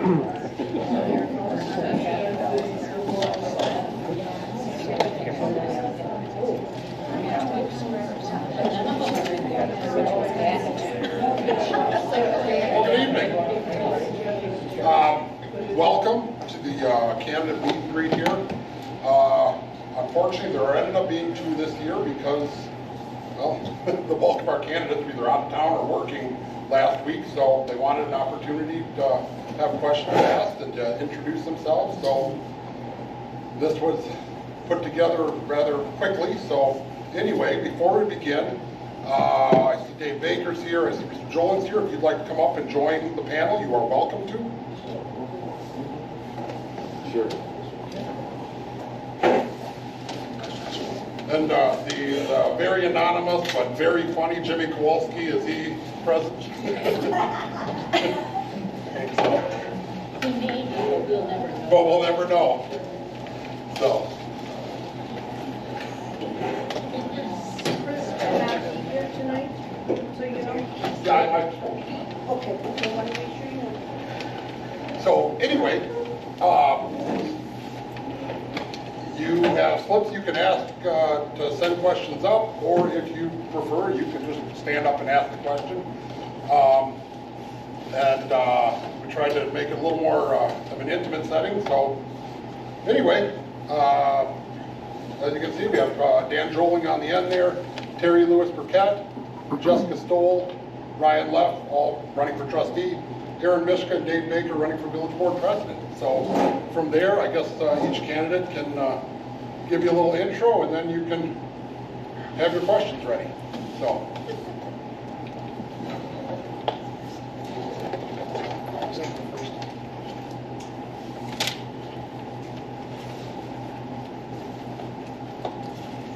evening. Welcome to the candidate meet and greet here. Unfortunately, there ended up being two this year because, well, the bulk of our candidates were either out of town or working last week, so they wanted an opportunity to have questions asked and to introduce themselves. So this was put together rather quickly. So anyway, before we begin, I see Dave Baker's here, I see Mr. Jolin's here. If you'd like to come up and join the panel, you are welcome to. Sure. And the very anonymous but very funny Jimmy Kowalski, is he present? He may be, but we'll never know. But we'll never know. So. Chris not be here tonight, so you know? Yeah, Okay, so I want to make sure you know. so anyway, you have slips you can ask to send questions up, or if you prefer, you can just stand up and ask the question. We tried to make it a little more of an intimate setting. So anyway, as you can see, we have Dan Joling on the end there, Terry Lewis Burkett, Jessica Stoll, Ryan Leff, all running for trustee, Aaron Mishka and Dave Baker running for village board president. So from there, I guess each candidate can give you a little intro, and then you can have your questions ready. So.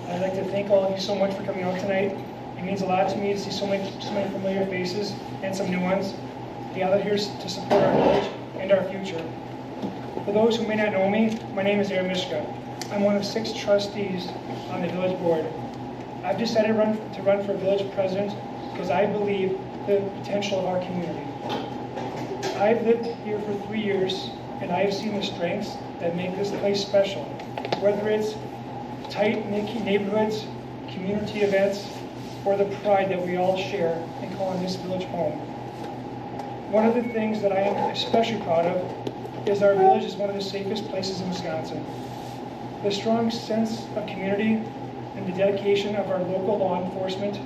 I'd like to thank all of you so much for coming out tonight. It means a lot to me to see so many familiar faces and some new ones gathered here to support our village and our future. For those who may not know me, my name is Aaron Mishka. I'm one of 6 trustees on the village board. I've decided to run for village president because I believe the potential of our community. I've lived here for 3 years, and I have seen the strengths that make this place special, whether it's tight neighborhoods, community events, or the pride that we all share in calling this village home. One of the things that I am especially proud of is our village is one of the safest places in Wisconsin. The strong sense of community and the dedication of our local law enforcement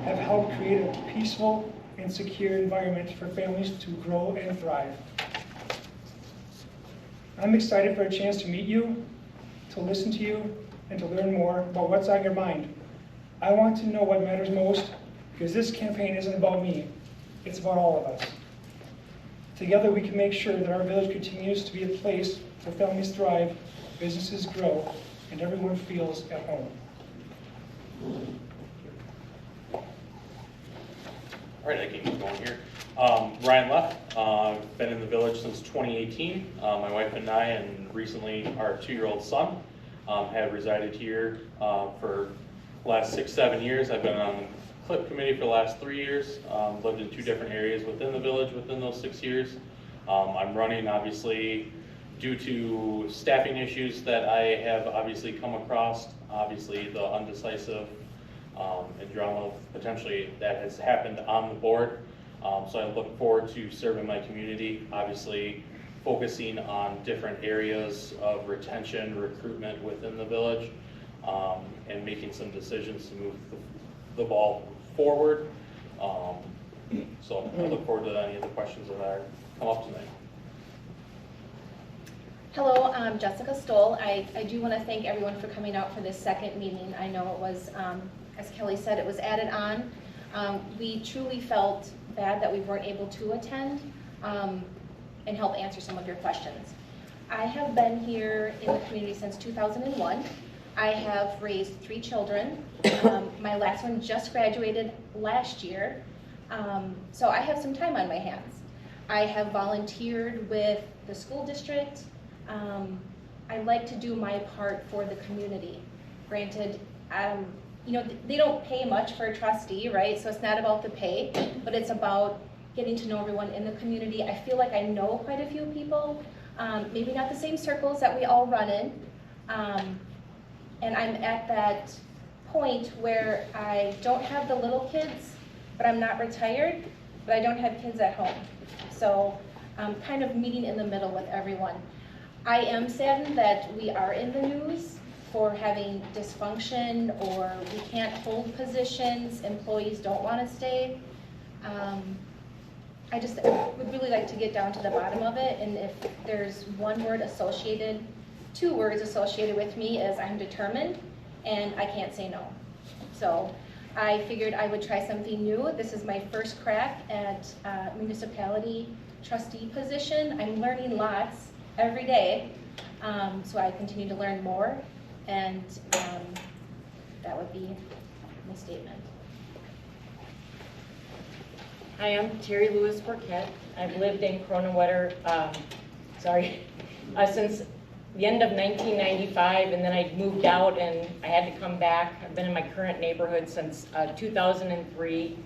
have helped create a peaceful and secure environment for families to grow and thrive. I'm excited for a chance to meet you, to listen to you, and to learn more about what's on your mind. I want to know what matters most, because this campaign isn't about me, it's about all of us. Together we can make sure that our village continues to be a place where families thrive, businesses grow, and everyone feels at home. All right, I can keep going here. Ryan Leff, I've been in the village since 2018. My wife and I, and recently our 2-year-old son, have resided here for the last 6-7 years. I've been on the CLIP committee for the last 3 years, lived in 2 different areas within the village within those 6 years. I'm running, obviously, due to staffing issues that I have obviously come across, obviously the undecisive and drama potentially that has happened on the board. So I look forward to serving my community, obviously focusing on different areas of retention, recruitment within the village, and making some decisions to move the ball forward. So I look forward to any of the questions that are come up tonight. Hello, I'm Jessica Stoll. I do want to thank everyone for coming out for this second meeting. I know it was, as Kelly said, it was added on. We truly felt bad that we weren't able to attend and help answer some of your questions. I have been here in the community since 2001. I have raised 3 children. My last one just graduated last year, so I have some time on my hands. I have volunteered with the school district. I like to do my part for the community. Granted, you know, they don't pay much for a trustee, right? So it's not about the pay, but it's about getting to know everyone in the community. I feel like I know quite a few people, maybe not the same circles that we all run in. And I'm at that point where I don't have the little kids, but I'm not retired, but I don't have kids at home. So I'm kind of meeting in the middle with everyone. I am saddened that we are in the news for having dysfunction, or we can't hold positions, employees don't want to stay. I just would really like to get down to the bottom of it, and if there's one word associated, 2 words associated with me, is I'm determined and I can't say no. So I figured I would try something new. This is my first crack at municipality trustee position. I'm learning lots every day, so I continue to learn more, and that would be my statement. Hi, I'm Terry Lewis Burkett. I've lived in Kronenwetter, since the end of 1995, and then I moved out and I had to come back. I've been in my current neighborhood since 2003.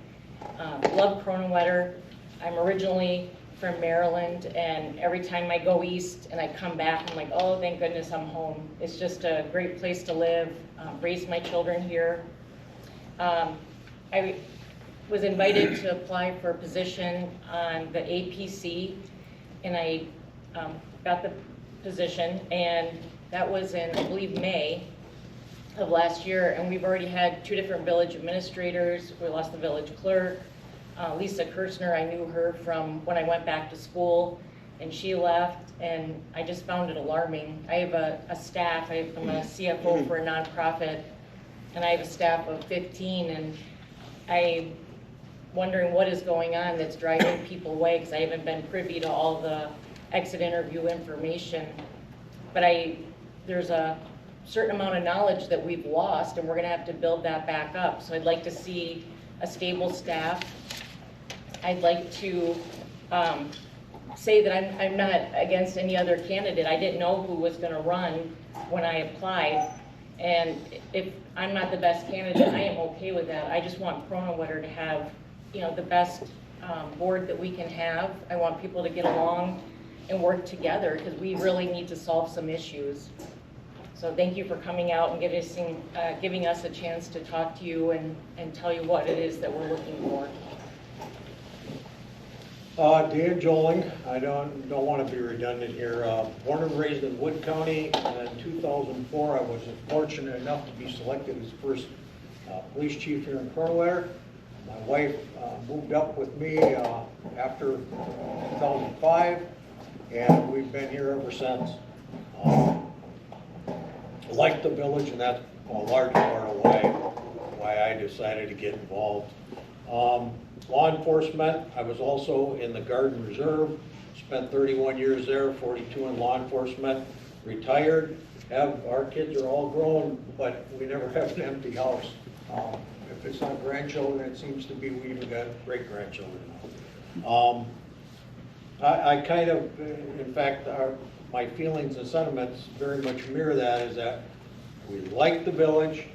Love Kronenwetter. I'm originally from Maryland, and every time I go east and I come back, I'm like, oh, thank goodness I'm home. It's just a great place to live, raise my children here. I was invited to apply for a position on the APC, and I got the position, and that was in, I believe, May of last year, and we've already had 2 different village administrators. We lost the village clerk. Lisa Kirshner, I knew her from when I went back to school, and she left, and I just found it alarming. I have a staff. I'm a CFO for a nonprofit, and I have a staff of 15, and I'm wondering what is going on that's driving people away, because I haven't been privy to all the exit interview information. But there's a certain amount of knowledge that we've lost, and we're gonna have to build that back up. So I'd like to see a stable staff. I'd like to say that I'm not against any other candidate. I didn't know who was gonna run when I applied, and if I'm not the best candidate, I am okay with that. I just want Kronenwetter to have, the best board that we can have. I want people to get along and work together, because we really need to solve some issues. So thank you for coming out and giving us a chance to talk to you and tell you what it is that we're looking for. Dan Joling. I don't want to be redundant here. Born and raised in Wood County. In 2004, I was fortunate enough to be selected as first police chief here in Kronenwetter. My wife moved up with me after 2005, and we've been here ever since. Like the village, and that's a large part of why I decided to get involved. Law enforcement, I was also in the Guard and Reserve, spent 31 years there, 42 in law enforcement, retired. Our kids are all grown, but we never have an empty house. If it's not grandchildren, it seems to be we even got great-grandchildren now. I kind of, in fact, my feelings and sentiments very much mirror that, is that we like the village,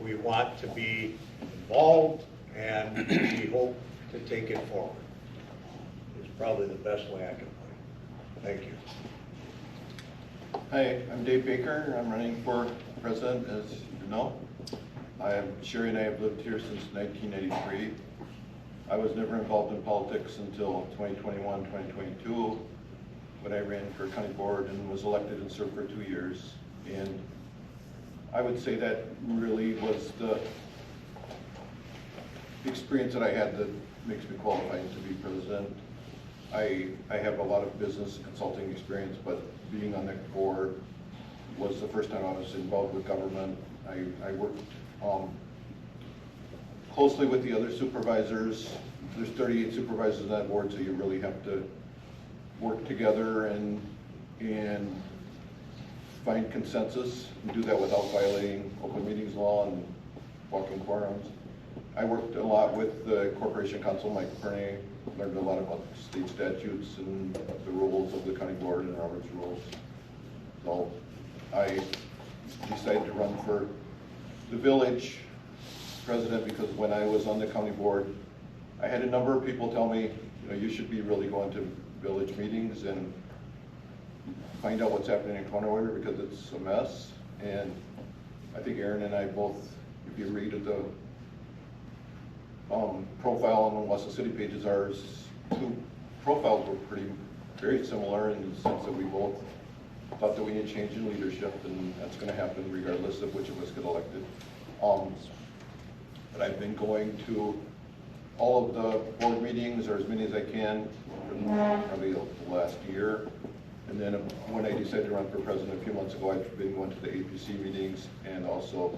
we want to be involved, and we hope to take it forward. It's probably the best way I can put it. Thank you. Hi, I'm Dave Baker. I'm running for president, as you know. Sherry and I have lived here since 1993. I was never involved in politics until 2021, 2022, when I ran for county board and was elected and served for 2 years. And I would say that really was the experience that I had that makes me qualified to be president. I have a lot of business consulting experience, but being on that board was the first time I was involved with government. I worked closely with the other supervisors. There's 38 supervisors on that board, so you really have to work together and find consensus, and do that without violating open meetings law and walking quorums. I worked a lot with the Corporation Counsel, Mike Pernay, learned a lot about state statutes and the rules of the county board and Robert's rules. So I decided to run for the village president, because when I was on the county board, I had a number of people tell me, you should be really going to village meetings and find out what's happening in Kronenwetter because it's a mess. And I think Aaron and I both, if you read the profile on what the city pages, ours two profiles were very similar in the sense that we both thought that we need change in leadership, and that's going to happen regardless of which of us get elected. But I've been going to all of the board meetings, or as many as I can, for probably the last year. And then when I decided to run for president a few months ago, I've been going to the APC meetings and also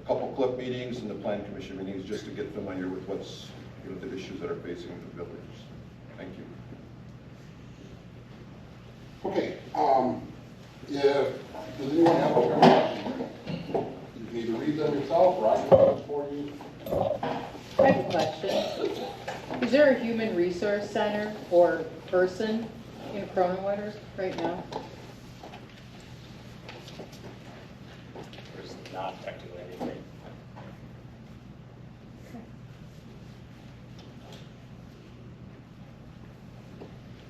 a couple CLIP meetings and the Plan Commission meetings just to get familiar with what's, the issues that are facing the village. Thank you. Okay, does anyone have a question? You can either read them yourself or I can read them for you. I have a question. Is there a human resource center or person in Kronenwetter right now? There's not technically anything.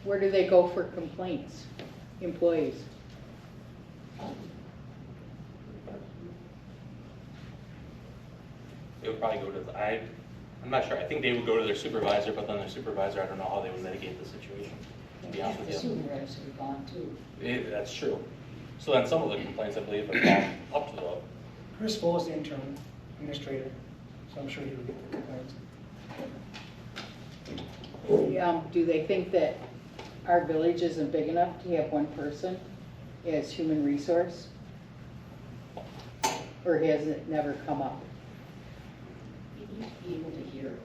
Where do they go for complaints, employees? They would probably go to I'm not sure. I think they would go to their supervisor, but then their supervisor, I don't know how they would mitigate the situation, to be honest with you. Supervisors are gone too. That's true. So then some of the complaints, I believe, have gone up to the, Chris Full is the interim administrator, so I'm sure he will get the complaints. Do they think that our village isn't big enough to have one person as human resource? Or has it never come up? You need to be able to hear.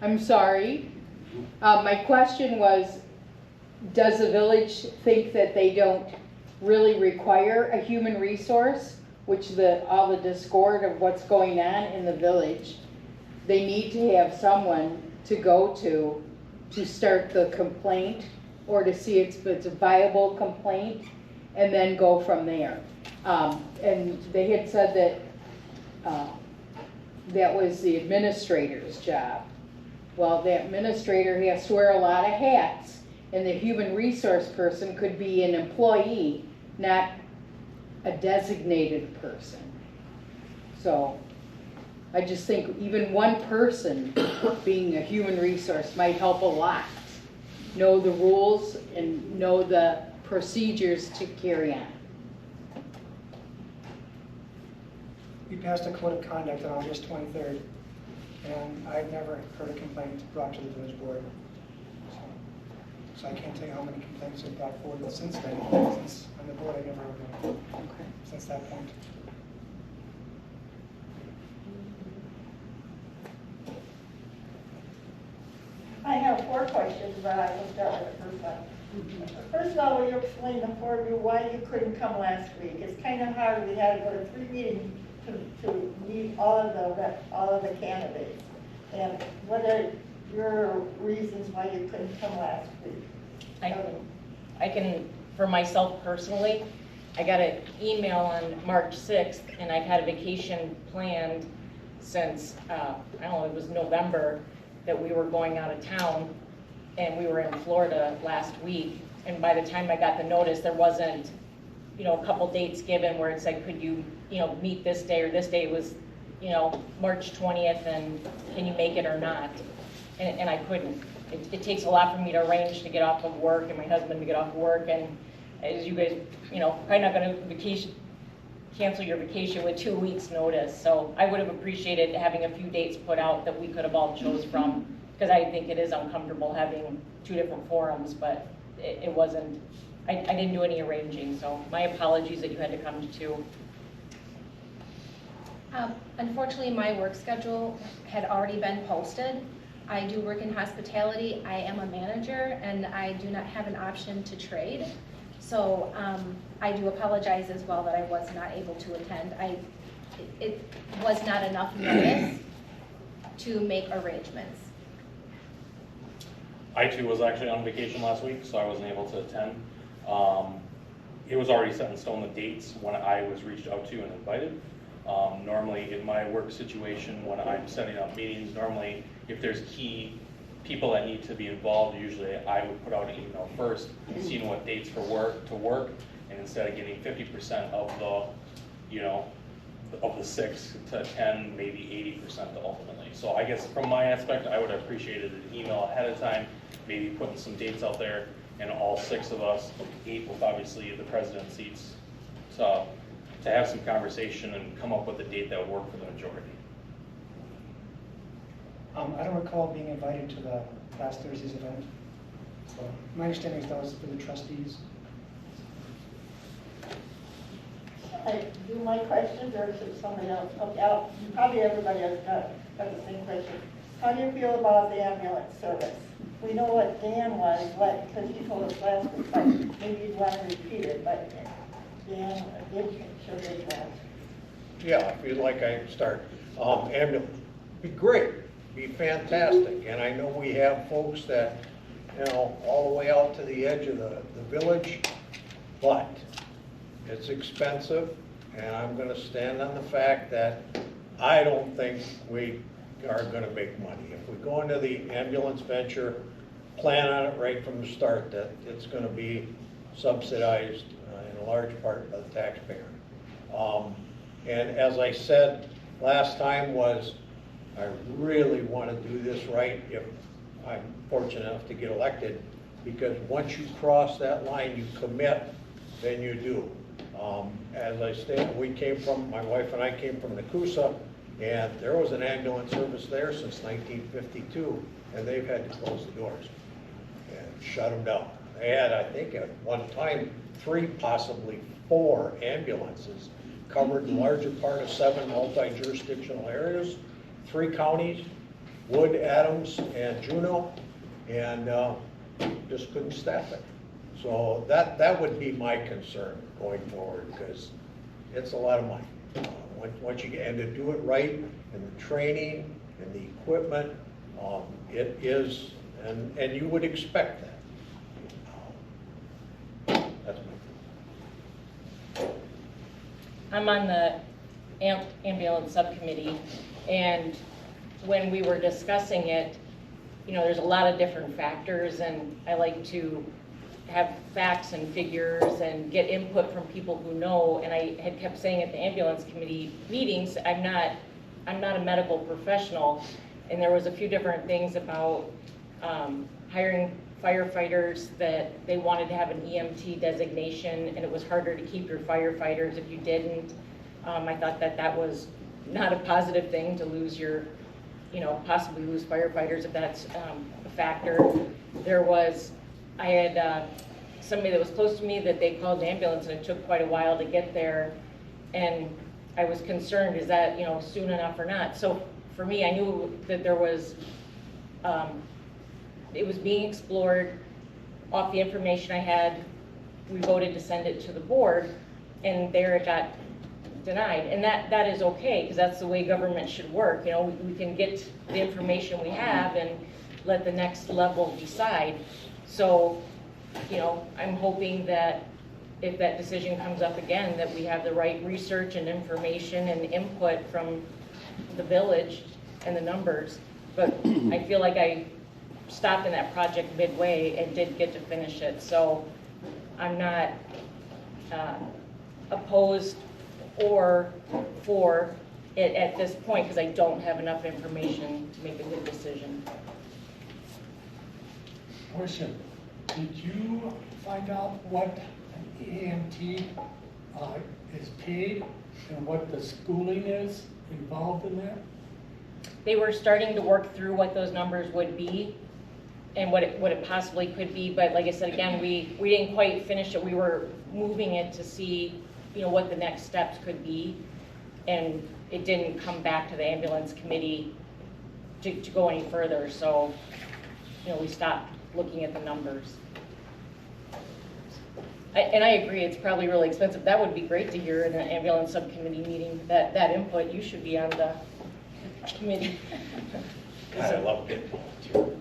I'm sorry. My question was, does the village think that they don't really require a human resource, which all the discord of what's going on in the village, they need to have someone to go to start the complaint or to see if it's a viable complaint and then go from there. And they had said that that was the administrator's job. Well, the administrator has to wear a lot of hats, and the human resource person could be an employee, not a designated person. So I just think even one person being a human resource might help a lot. Know the rules and know the procedures to carry on. We passed a code of conduct on August 23rd, and I've never heard a complaint brought to the village board. So I can't tell you how many complaints have brought forward since then. Since on the board, I never heard one since that point. I have 4 questions, but I will start with the first one. First of all, will you explain the 4 of you why you couldn't come last week? It's kind of hard. We had to go to 3 meetings to meet all of the candidates. And what are your reasons why you couldn't come last week? I can, for myself personally, I got an email on March 6th, and I've had a vacation planned since, I don't know, it was November, that we were going out of town, and we were in Florida last week. And by the time I got the notice, there wasn't, a couple dates given where it said, could you, meet this day or this day. It was, March 20th, and can you make it or not? And I couldn't. It takes a lot for me to arrange to get off of work and my husband to get off of work. And as you guys, probably not going to cancel your vacation with 2 weeks notice. So I would have appreciated having a few dates put out that we could have all chose from, because I think it is uncomfortable having 2 different forums, but it wasn't, I didn't do any arranging. So my apologies that you had to come to 2. Unfortunately, my work schedule had already been posted. I do work in hospitality. I am a manager, and I do not have an option to trade. So I do apologize as well that I was not able to attend. It was not enough notice to make arrangements. I too was actually on vacation last week, so I wasn't able to attend. It was already set in stone the dates when I was reached out to and invited. Normally in my work situation, when I'm setting up meetings, normally if there's key people that need to be involved, usually I would put out an email first, seeing what dates to work, and instead of getting 50% of the, you know, of the 6 to 10, maybe 80% ultimately. So I guess from my aspect, I would have appreciated an email ahead of time, maybe putting some dates out there, and all 6 of us, 8 with obviously the president's seats, to have some conversation and come up with a date that would work for the majority. I don't recall being invited to the last Thursday's event. So my understanding is that was for the trustees. I do my questions, or should somebody else? Okay, probably everybody has got the same question. How do you feel about the ambulance service? We know what Dan was, because he told us last week, but maybe you'd want to repeat it, but Dan did show his last. Yeah, if you'd like, I can start. Ambulance, be great, be fantastic, and I know we have folks that, you know, all the way out to the edge of the village, but it's expensive, and I'm gonna stand on the fact that I don't think we are gonna make money. If we go into the ambulance venture, plan on it right from the start that it's gonna be subsidized in a large part by the taxpayer. And as I said last time was, I really want to do this right if I'm fortunate enough to get elected, because once you cross that line, you commit, then you do. As I stated, my wife and I came from Nakusa, and there was an ambulance service there since 1952, and they've had to close the doors and shut them down. They had, I think, at one time, 3, possibly 4 ambulances covered the larger part of 7 multi-jurisdictional areas, 3 counties, Wood, Adams, and Juneau, and just couldn't staff it. So that would be my concern going forward, because it's a lot of money. Once you get, and to do it right, and the training, and the equipment, it is, and you would expect that. That's my thing. I'm on the ambulance subcommittee, and when we were discussing it, you know, there's a lot of different factors, and I like to have facts and figures and get input from people who know. And I had kept saying at the ambulance committee meetings, I'm not a medical professional, and there was a few different things about hiring firefighters that they wanted to have an EMT designation, and it was harder to keep your firefighters if you didn't. I thought that was not a positive thing to lose your, you know, possibly lose firefighters if that's a factor. I had somebody that was close to me that they called an ambulance, and it took quite a while to get there, and I was concerned, is that, you know, soon enough or not? So for me, I knew that there was, it was being explored off the information I had. We voted to send it to the board, and there it got denied, and that is okay, because that's the way government should work. You know, we can get the information we have and let the next level decide. So, you know, I'm hoping that if that decision comes up again, that we have the right research and information and input from the village and the numbers. But I feel like I stopped in that project midway and didn't get to finish it. So I'm not opposed or for it at this point, because I don't have enough information to make a good decision. Question, did you find out what an EMT is paid and what the schooling is involved in that? They were starting to work through what those numbers would be and what it possibly could be, but like I said, again, we didn't quite finish it. We were moving it to see, you know, what the next steps could be, and it didn't come back to the ambulance committee to go any further. So, you know, we stopped looking at the numbers. And I agree, it's probably really expensive. That would be great to hear in an ambulance subcommittee meeting, that input. You should be on the committee. God, I love getting volunteer.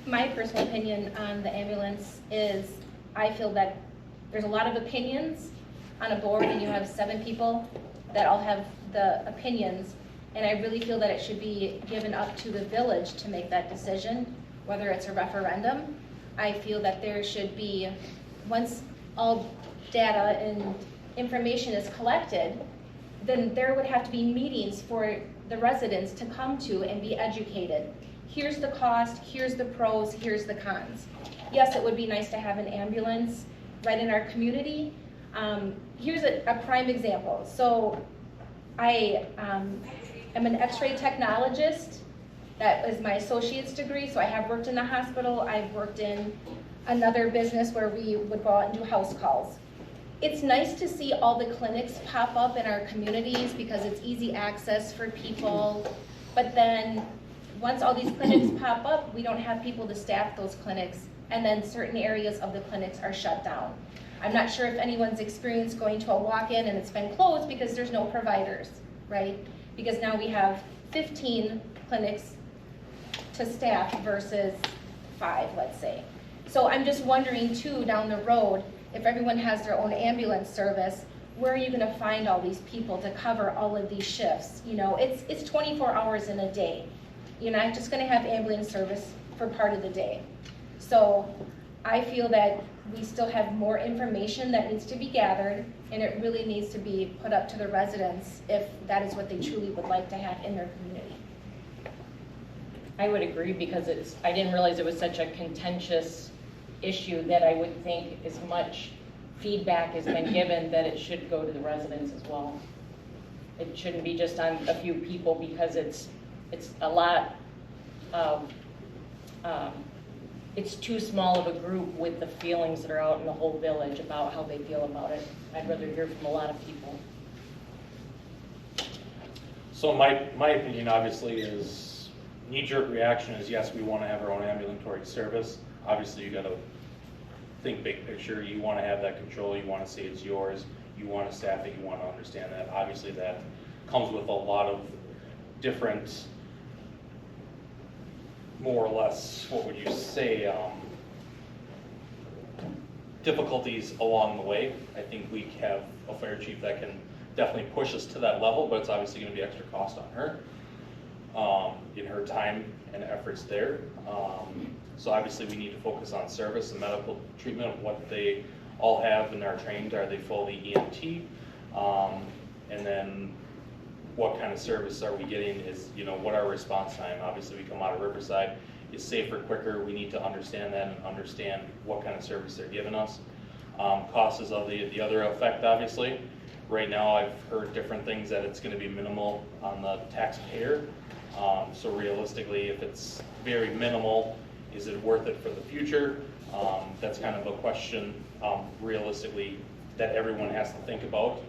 My personal opinion on the ambulance is, I feel that there's a lot of opinions on a board, and you have 7 people that all have the opinions, And I really feel that it should be given up to the village to make that decision, whether it's a referendum. I feel that there should be, once all data and information is collected, then there would have to be meetings for the residents to come to and be educated. Here's the cost, here's the pros, here's the cons. Yes, it would be nice to have an ambulance right in our community. Here's a prime example. So I am an x-ray technologist. That is my associate's degree, so I have worked in the hospital. I've worked in another business where we would go out and do house calls. It's nice to see all the clinics pop up in our communities because it's easy access for people. But then once all these clinics pop up, we don't have people to staff those clinics, and then certain areas of the clinics are shut down. I'm not sure if anyone's experienced going to a walk-in and it's been closed because there's no providers, right? Because now we have 15 clinics to staff versus 5, let's say. So I'm just wondering too, down the road, if everyone has their own ambulance service, where are you gonna find all these people to cover all of these shifts? You know, it's 24 hours in a day. You're not just gonna have ambulance service for part of the day. So I feel that we still have more information that needs to be gathered, and it really needs to be put up to the residents if that is what they truly would like to have in their community. I would agree, because I didn't realize it was such a contentious issue that I would think as much feedback has been given that it should go to the residents as well. It shouldn't be just on a few people, because it's a lot of, it's too small of a group with the feelings that are out in the whole village about how they feel about it. I'd rather hear from a lot of people. So my opinion obviously is, knee-jerk reaction is yes, we want to have our own ambulatory service. Obviously you got to think big picture. You want to have that control. You want to say it's yours. You want to staff it. You want to understand that. Obviously that comes with a lot of different, more or less, what would you say, difficulties along the way. I think we have a fire chief that can definitely push us to that level, but it's obviously going to be extra cost on her in her time and efforts there. So obviously we need to focus on service and medical treatment of what they all have and are trained. Are they fully EMT? And then what kind of service are we getting is, you know, what our response time. Obviously we come out of Riverside, it's safer, quicker. We need to understand that and understand what kind of service they're giving us. Cost is the other effect, obviously. Right now I've heard different things that it's going to be minimal on the taxpayer. So realistically, if it's very minimal, is it worth it for the future? That's kind of a question realistically that everyone has to think about.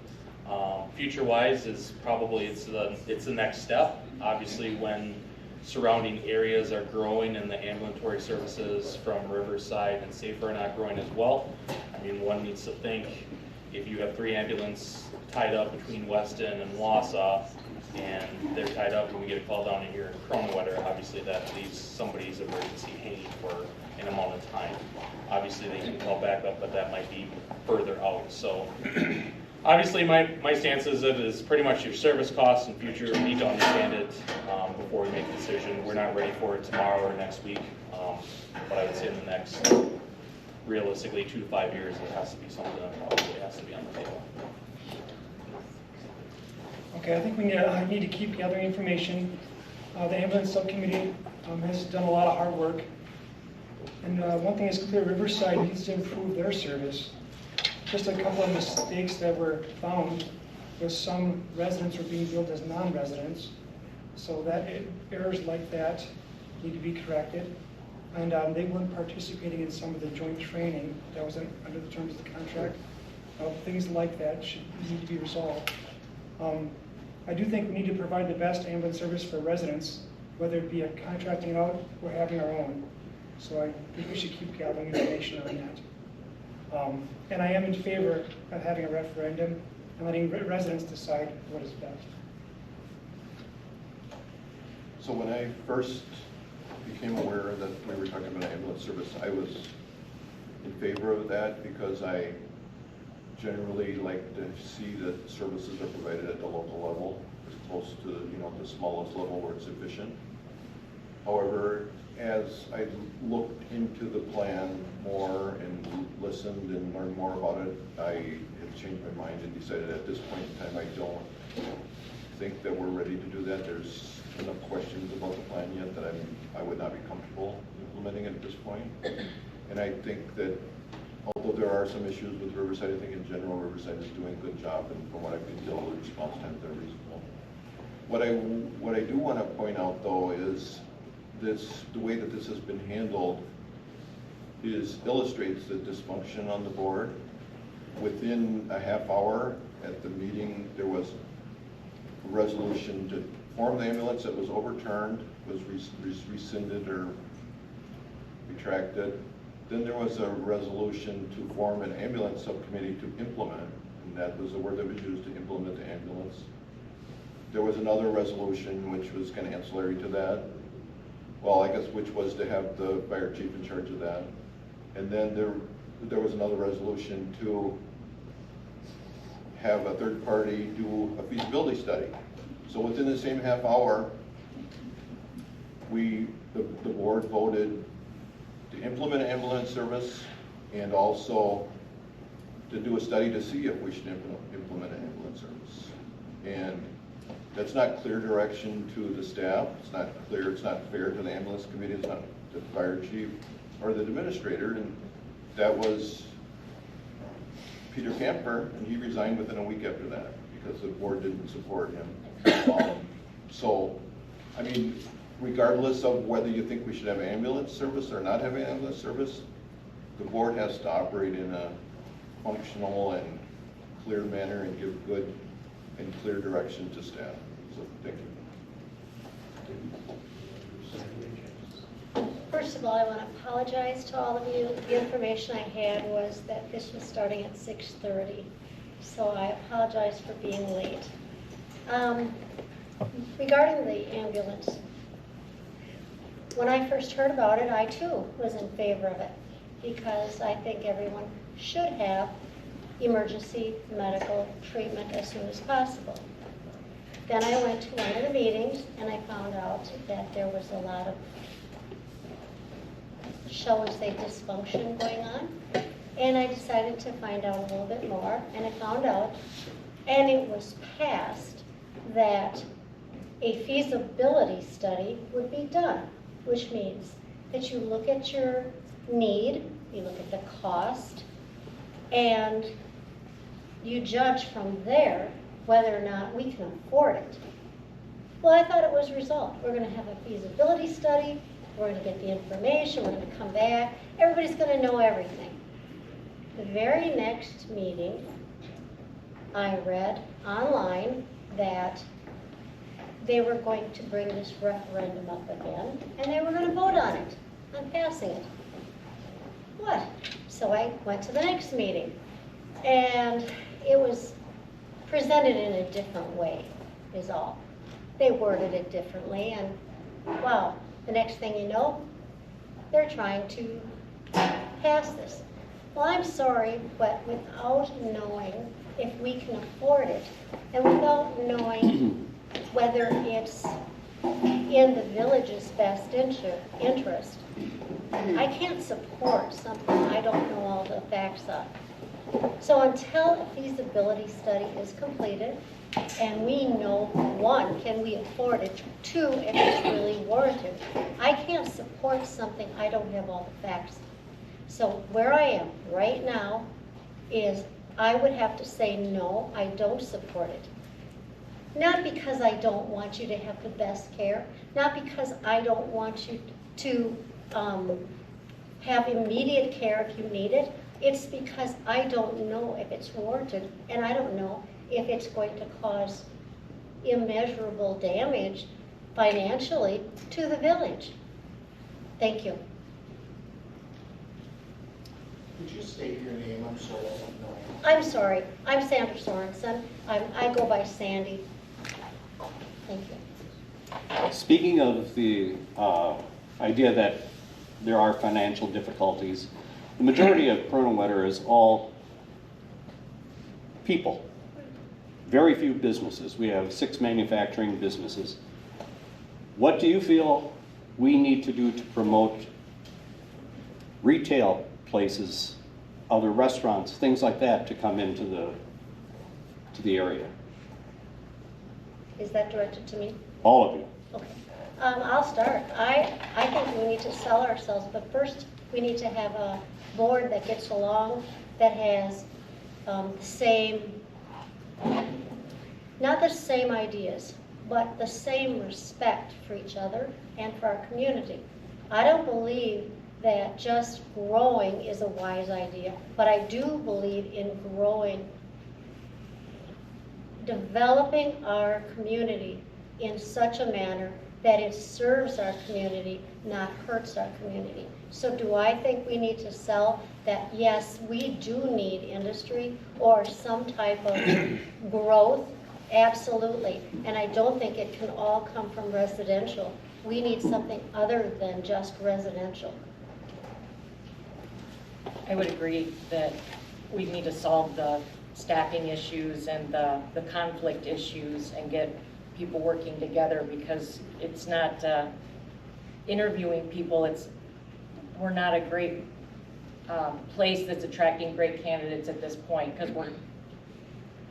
Future-wise is probably it's the next step. Obviously, when surrounding areas are growing and the ambulatory services from Riverside and Safer are not growing as well, I mean, one needs to think if you have 3 ambulances tied up between Weston and Wausau, and they're tied up and we get a call down in here in Kronenwetter, obviously that leaves somebody's emergency hanging for an amount of time. Obviously they can call back up, but that might be further out. So obviously my stance is that it is pretty much your service costs in future. We need to understand it before we make a decision. We're not ready for it tomorrow or next week, but I would say in the next, realistically, 2 to 5 years, it has to be something that probably has to be on the table. Okay, I think we need to keep gathering information. The ambulance subcommittee has done a lot of hard work. And one thing is clear, Riverside needs to improve their service. Just a couple of mistakes that were found was some residents were being billed as non-residents. So that errors like that need to be corrected. And they weren't participating in some of the joint training that was under the terms of the contract. Things like that need to be resolved. I do think we need to provide the best ambulance service for residents, whether it be a contracting out or having our own. So I think we should keep gathering information on that. And I am in favor of having a referendum and letting residents decide what is best. So when I first became aware that we were talking about ambulance service, I was in favor of that because I generally like to see that services are provided at the local level. as close to, the smallest level where it's efficient. However, as I looked into the plan more and listened and learned more about it, I have changed my mind and decided at this point in time, I don't think that we're ready to do that. There's enough questions about the plan yet that I would not be comfortable implementing it at this point. And I think that although there are some issues with Riverside, I think in general Riverside is doing a good job, and from what I can tell, the response times are reasonable. What I do want to point out though is the way that this has been handled illustrates the dysfunction on the board. Within a half hour at the meeting, there was a resolution to form the ambulance that was overturned, was rescinded or retracted. Then there was a resolution to form an ambulance subcommittee to implement, and that was the word that was used, to implement the ambulance. There was another resolution which was kind of ancillary to that. Well, I guess which was to have the fire chief in charge of that. And then there was another resolution to have a third party do a feasibility study. So within the same half hour, the board voted to implement an ambulance service and also to do a study to see if we should implement an ambulance service. And that's not clear direction to the staff. It's not clear, it's not fair to the ambulance committee, it's not to the fire chief or the administrator. And that was Peter Camper, and he resigned within a week after that because the board didn't support him. So, I mean, regardless of whether you think we should have ambulance service or not have ambulance service, the board has to operate in a functional and clear manner and give good and clear direction to staff. So, thank you. First of all, I want to apologize to all of you. The information I had was that this was starting at 6:30, so I apologize for being late. Regarding the ambulance, when I first heard about it, I too was in favor of it because I think everyone should have emergency medical treatment as soon as possible. Then I went to one of the meetings and I found out that there was a lot of, shall we say, dysfunction going on. And I decided to find out a little bit more, and I found out, and it was passed, that a feasibility study would be done, which means that you look at your need, you look at the cost, and you judge from there whether or not we can afford it. Well, I thought it was resolved. We're going to have a feasibility study, we're going to get the information, we're going to come back, everybody's going to know everything. The very next meeting, I read online that they were going to bring this referendum up again, and they were going to vote on it, on passing it. What? So I went to the next meeting, and it was presented in a different way, is all. They worded it differently, and wow, the next thing you know, they're trying to pass this. Well, I'm sorry, but without knowing if we can afford it, and without knowing whether it's in the village's best interest, I can't support something I don't know all the facts of. So until a feasibility study is completed, and we know, one, can we afford it, two, if it's really warranted, I can't support something I don't have all the facts of. So where I am right now is I would have to say no, I don't support it. Not because I don't want you to have the best care, not because I don't want you to have immediate care if you need it. It's because I don't know if it's warranted, and I don't know if it's going to cause immeasurable damage financially to the village. Thank you. Could you state your name? I'm sorry, I don't know. I'm sorry. I'm Sandra Sorensen. I go by Sandy. Thank you. Speaking of the idea that there are financial difficulties, the majority of Kronenwetter is all people. very few businesses. We have 6 manufacturing businesses. What do you feel we need to do to promote retail places, other restaurants, things like that to come into the area? Is that directed to me? All of you. Okay. I'll start. I think we need to sell ourselves, but first we need to have a board that gets along, that has not the same ideas, but the same respect for each other and for our community. I don't believe that just growing is a wise idea, but I do believe in growing, developing our community in such a manner that it serves our community, not hurts our community. So do I think we need to sell that? Yes, we do need industry or some type of growth, absolutely. And I don't think it can all come from residential. We need something other than just residential. I would agree that we need to solve the staffing issues and the conflict issues and get people working together, because it's not interviewing people. We're not a great place that's attracting great candidates at this point, because we're,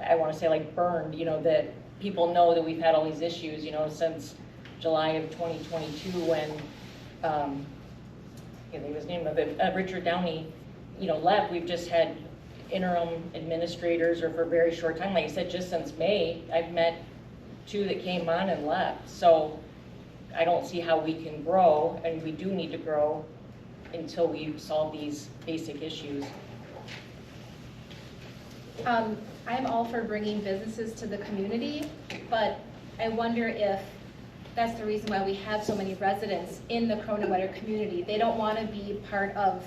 I want to say, like burned, that people know that we've had all these issues, since July of 2022 when, I can't think of his name, Richard Downey, left. We've just had interim administrators, or for a very short time. Like I said, just since May, I've met 2 that came on and left. So I don't see how we can grow, and we do need to grow until we solve these basic issues. I'm all for bringing businesses to the community, but I wonder if that's the reason why we have so many residents in the Kronenwetter community. They don't want to be part of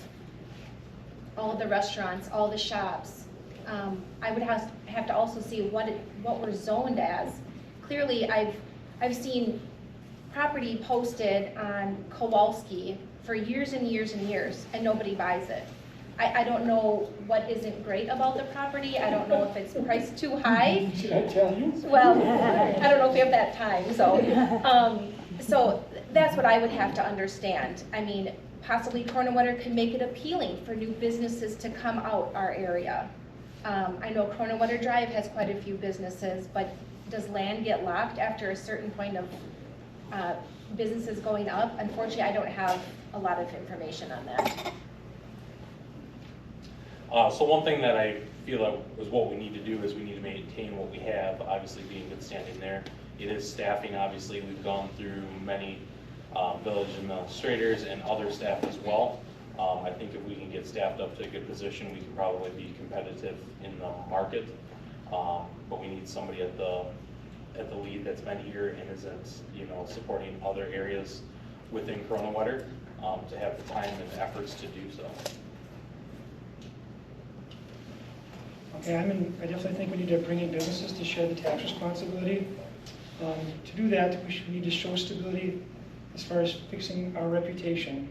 all the restaurants, all the shops. I would have to also see what we're zoned as. Clearly, I've seen property posted on Kowalski for years and years and years, and nobody buys it. I don't know what isn't great about the property. I don't know if it's priced too high. Should I tell you? Well, I don't know if we have that time, so that's what I would have to understand. I mean, possibly Kronenwetter can make it appealing for new businesses to come out our area. I know Kronenwetter Drive has quite a few businesses, but does land get locked after a certain point of businesses going up? Unfortunately, I don't have a lot of information on that. So one thing that I feel like is what we need to do is we need to maintain what we have, obviously being good standing there. It is staffing, obviously. We've gone through many village administrators and other staff as well. I think if we can get staffed up to a good position, we can probably be competitive in the market. But we need somebody at the lead that's been here and isn't, supporting other areas within Kronenwetter to have the time and efforts to do so. Okay, I definitely think we need to bring in businesses to share the tax responsibility. To do that, we need to show stability as far as fixing our reputation.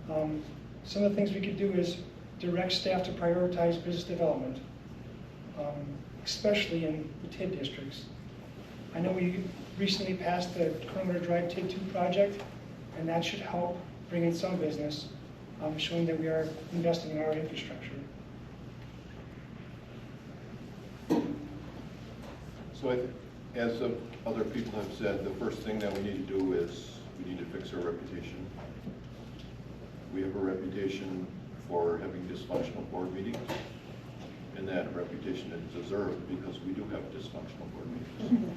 Some of the things we could do is direct staff to prioritize business development, especially in the TID districts. I know we recently passed the Kronenwetter Drive TID 2 project, and that should help bring in some business, showing that we are investing in our infrastructure. So as other people have said, the first thing that we need to do is we need to fix our reputation. We have a reputation for having dysfunctional board meetings, and that reputation is deserved because we do have dysfunctional board meetings.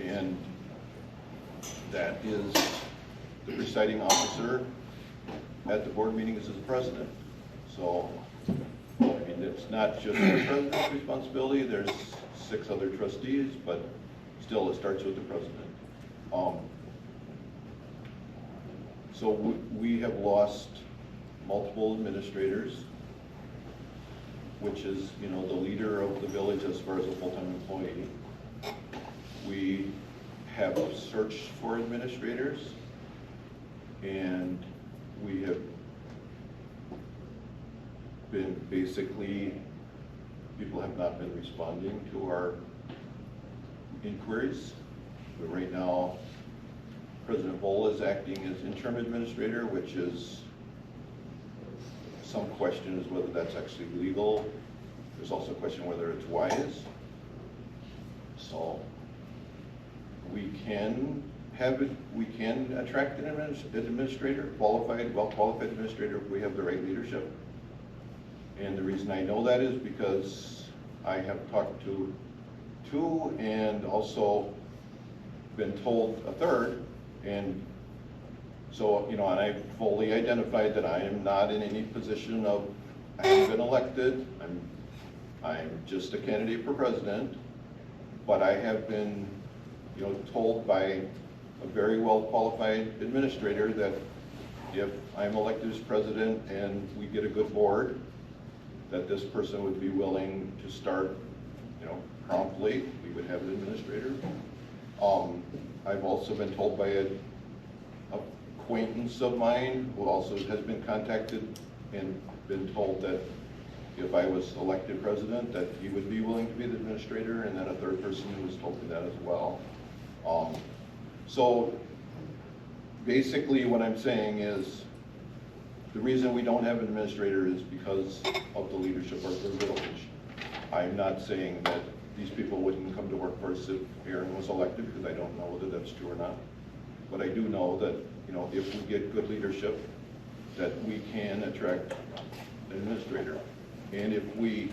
And that is the presiding officer at the board meetings is the president. So, I mean, it's not just the president's responsibility. There's 6 other trustees, but still it starts with the president. So we have lost multiple administrators, which is, the leader of the village as far as a full-time employee. We have searched for administrators, and we have been basically, people have not been responding to our inquiries. But right now, President Bowl is acting as interim administrator, which is some question is whether that's actually legal. There's also a question whether it's wise. So we can attract an administrator, well-qualified administrator if we have the right leadership. And the reason I know that is because I have talked to two and also been told a third. And so, you know, and I fully identified that I am not in any position of, I haven't been elected, I'm just a candidate for president, but I have been, you know, told by a very well-qualified administrator that if I'm elected as president and we get a good board, that this person would be willing to start, you know, promptly. We would have an administrator. I've also been told by an acquaintance of mine who also has been contacted and been told that if I was elected president, that he would be willing to be the administrator, and then a third person who has told me that as well. So basically what I'm saying is the reason we don't have an administrator is because of the leadership of the village. I'm not saying that these people wouldn't come to work for us if Aaron was elected, because I don't know whether that's true or not. But I do know that, you know, if we get good leadership, that we can attract an administrator. And if we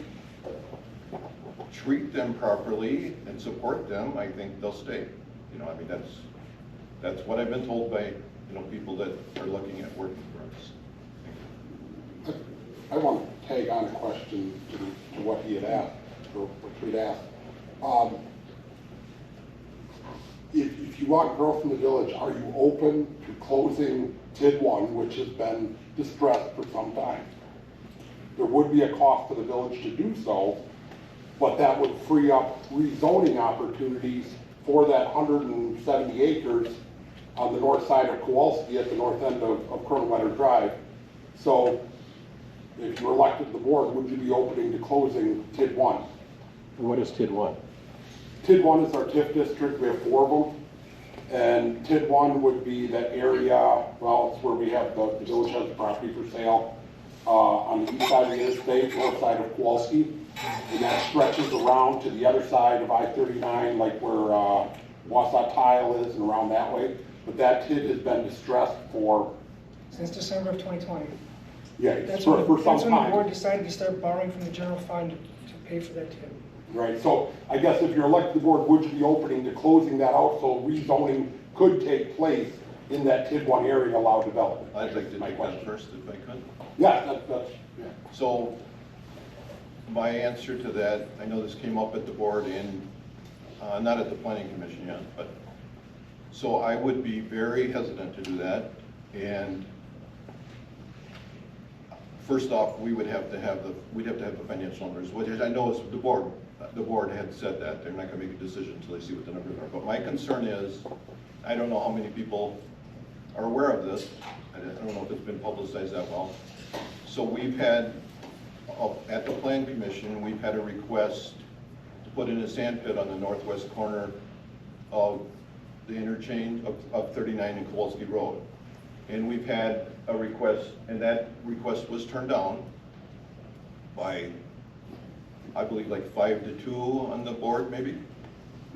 treat them properly and support them, I think they'll stay. You know, I mean, that's what I've been told by, you know, people that are looking at working for us. I want to tag on a question to what he had asked, or what we'd asked. If you want growth in the village, are you open to closing TID 1, which has been distressed for some time? There would be a cost to the village to do so, but that would free up rezoning opportunities for that 170 acres on the north side of Kowalski at the north end of Kronenwetter Drive. So if you're elected to the board, would you be opening to closing TID 1? What is TID 1? TID 1 is our TIF district. We have 4 of them. And TID 1 would be that area, well, it's where we have the village has the property for sale on the east side of the interstate, north side of Kowalski. And that stretches around to the other side of I-39, like where Wausau Tile is and around that way. But that TID has been distressed for... Since December of 2020. Yeah, That's for when some the time. board decided to start borrowing from the general fund to pay for that TID. Right, so I guess if you're elected to the board, would you be opening to closing that out so rezoning could take place in that TID 1 area and allow development? I'd like to take that first if I could. Yeah, yeah. So my answer to that, I know this came up at the board and not at the planning commission yet, but so I would be very hesitant to do that. And first off, we'd have to have the financial numbers, which I know is the board had said that they're not going to make a decision until they see what the numbers are. But my concern is, I don't know how many people are aware of this. I don't know if it's been publicized that well. So we've had, at the Plan Commission, we've had a request to put in a sand pit on the northwest corner of the interchange of 39 and Kowalski Road. And we've had a request, and that request was turned down by, I believe, like 5-2 on the board, maybe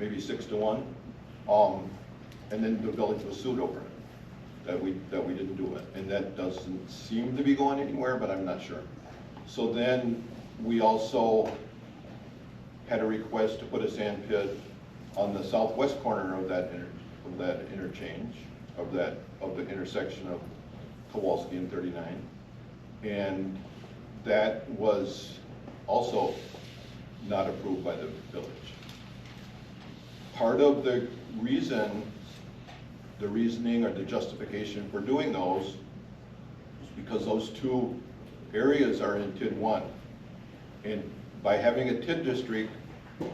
6-1. And then the village was sued over it, that we didn't do it. And that doesn't seem to be going anywhere, but I'm not sure. So then we also had a request to put a sand pit on the southwest corner of that interchange, of the intersection of Kowalski and 39. And that was also not approved by the village. Part of the reasoning or the justification for doing those is because those two areas are in TID 1. And by having a TID district,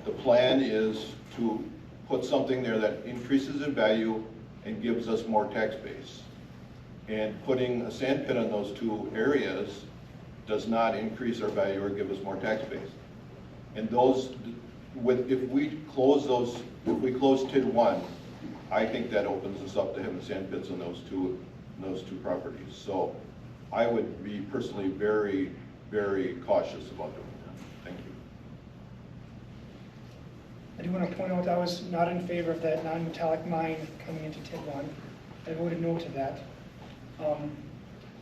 the plan is to put something there that increases in value and gives us more tax base. And putting a sand pit on those two areas does not increase our value or give us more tax base. And if we close TID 1, I think that opens us up to having sand pits on those two properties. So I would be personally very, very cautious about doing that. Thank you. I do want to point out I was not in favor of that non-metallic mine coming into TID 1. I voted no to that.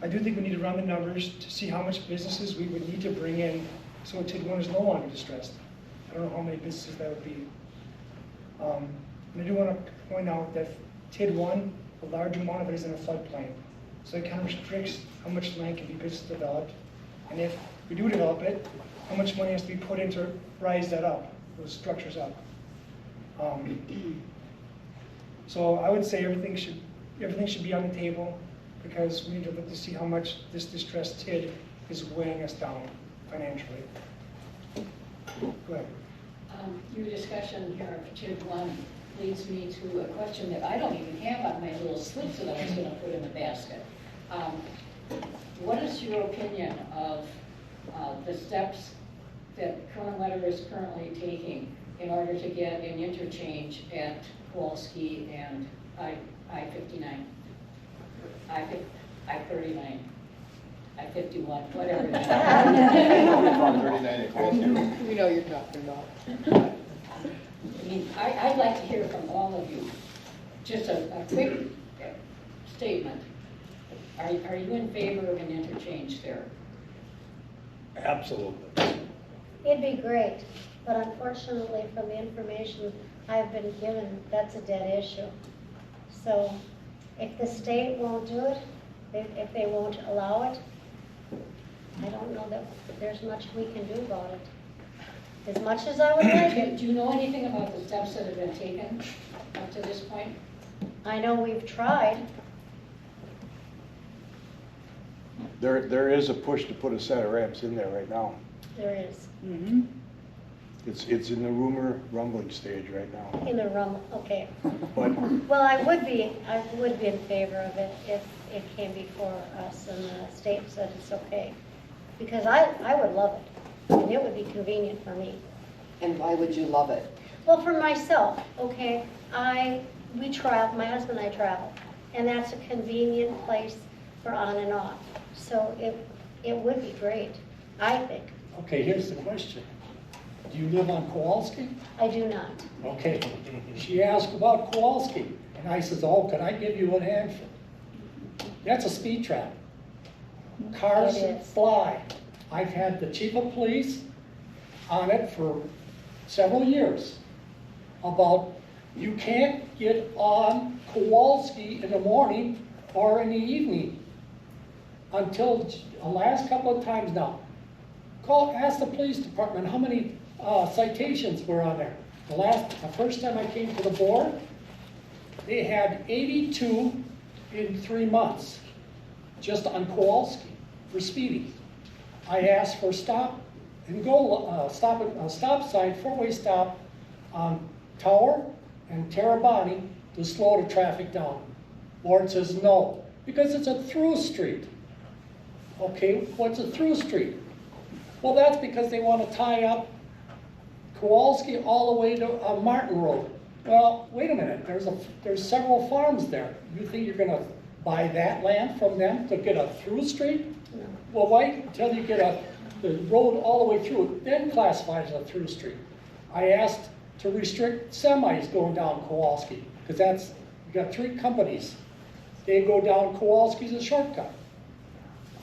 I do think we need to run the numbers to see how much businesses we would need to bring in so TID 1 is no longer distressed. I don't know how many businesses that would be. And I do want to point out that TID 1, a large amount of it is in a floodplain. So it kind of restricts how much land can be business developed. And if we do develop it, how much money has to be put in to rise that up, those structures up. So I would say everything should be on the table, because we need to look to see how much this distressed TID is weighing us down financially. Go ahead. Your discussion here of TID 1 leads me to a question that I don't even have on my little slips that I was going to put in the basket. What is your opinion of the steps that Kronenwetter is currently taking in order to get an interchange at Kowalski and I-59? I-39, I-51, whatever. We know you're talking about. I mean, I'd like to hear from all of you. Just a quick statement. Are you in favor of an interchange there? Absolutely. It'd be great, but unfortunately, from the information I've been given, that's a dead issue. So if the state won't do it, if they won't allow it, I don't know that there's much we can do about it. As much as I would like it. Do you know anything about the steps that have been taken up to this point? I know we've tried. There is a push to put a set of ramps in there right now. There is. Mm-hmm. It's in the rumbling stage right now. In the room, okay. But Well, I would be in favor of it if it came before us and the state said it's okay. Because I would love it, and it would be convenient for me. And why would you love it? Well, for myself, okay, we travel, my husband and I travel, and that's a convenient place for on and off. So it would be great, I think. Okay, here's the question. Do you live on Kowalski? I do not. Okay. She asked about Kowalski, and I says, oh, can I give you an answer? That's a speed trap. Cars It is. fly. I've had the chief of police on it for several years about you can't get on Kowalski in the morning or in the evening until the last couple of times now. Ask the police department how many citations were on there. The first time I came to the board, they had 82 in 3 months just on Kowalski for speeding. I asked for stop sign, four-way stop on Tower and Terabani to slow the traffic down. Board says no, because it's a through street. Okay, what's a through street? Well, that's because they want to tie up Kowalski all the way to Martin Road. Well, wait a minute, there's several farms there. You think you're going to buy that land from them to get a through street? No. Well, wait until you get the road all the way through, then classify as a through street. I asked to restrict semis going down Kowalski, because you got 3 companies. They go down Kowalski as a shortcut.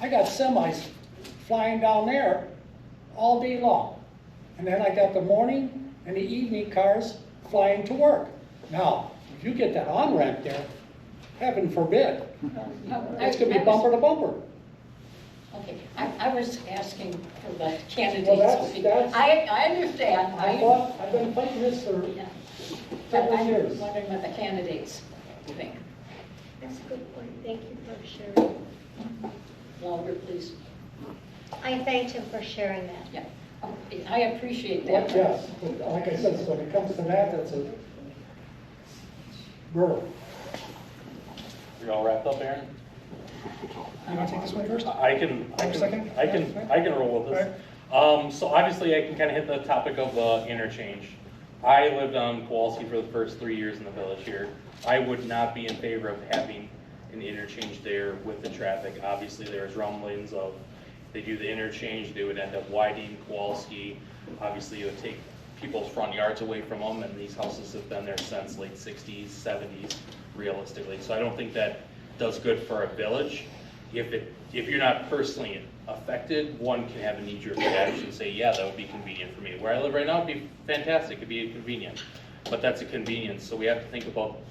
I got semis flying down there all day long. And then I got the morning and the evening cars flying to work. Now, if you get that on-ramp there, heaven forbid, it's going to be bumper to bumper. Okay, I was asking for the candidates. Well, that's- I understand. I've been fighting this for Yeah. several I'm years. wondering what the candidates think. That's a good point. Thank you for sharing. Louder, please. I thanked him for sharing that. Yeah, I appreciate Well, that. yes, but like I said, when it comes to that, that's a rural. You all wrapped up, Aaron? You want to take this one first? I can Second? roll with this. So obviously I can kind of hit the topic of the interchange. I lived on Kowalski for the first 3 years in the village here. I would not be in favor of having an interchange there with the traffic. Obviously there's rumblings of, they do the interchange, they would end up widening Kowalski. Obviously it would take people's front yards away from them, and these houses have been there since late 60s, 70s, realistically. So I don't think that does good for a village. If you're not personally affected, one can have a knee-jerk reaction and say, yeah, that would be convenient for me. Where I live right now, it'd be fantastic, it'd be convenient. But that's a convenience, so we have to think about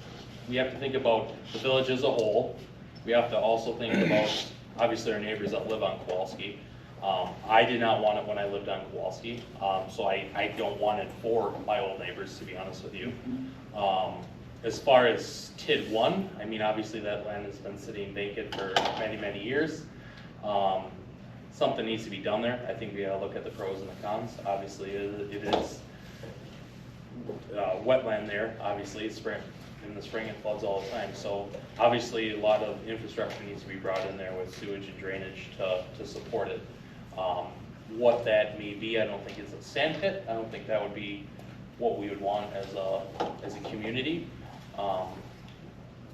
the village as a whole. We have to also think about, obviously, our neighbors that live on Kowalski. I did not want it when I lived on Kowalski, so I don't want it for my old neighbors, to be honest with you. As far as TID 1, I mean, obviously that land has been sitting vacant for many, many years. Something needs to be done there. I think we gotta look at the pros and the cons. Obviously, it is wetland there, obviously, in the spring it floods all the time. So obviously a lot of infrastructure needs to be brought in there with sewage and drainage to support it. What that may be, I don't think it's a sand pit. I don't think that would be what we would want as a community. But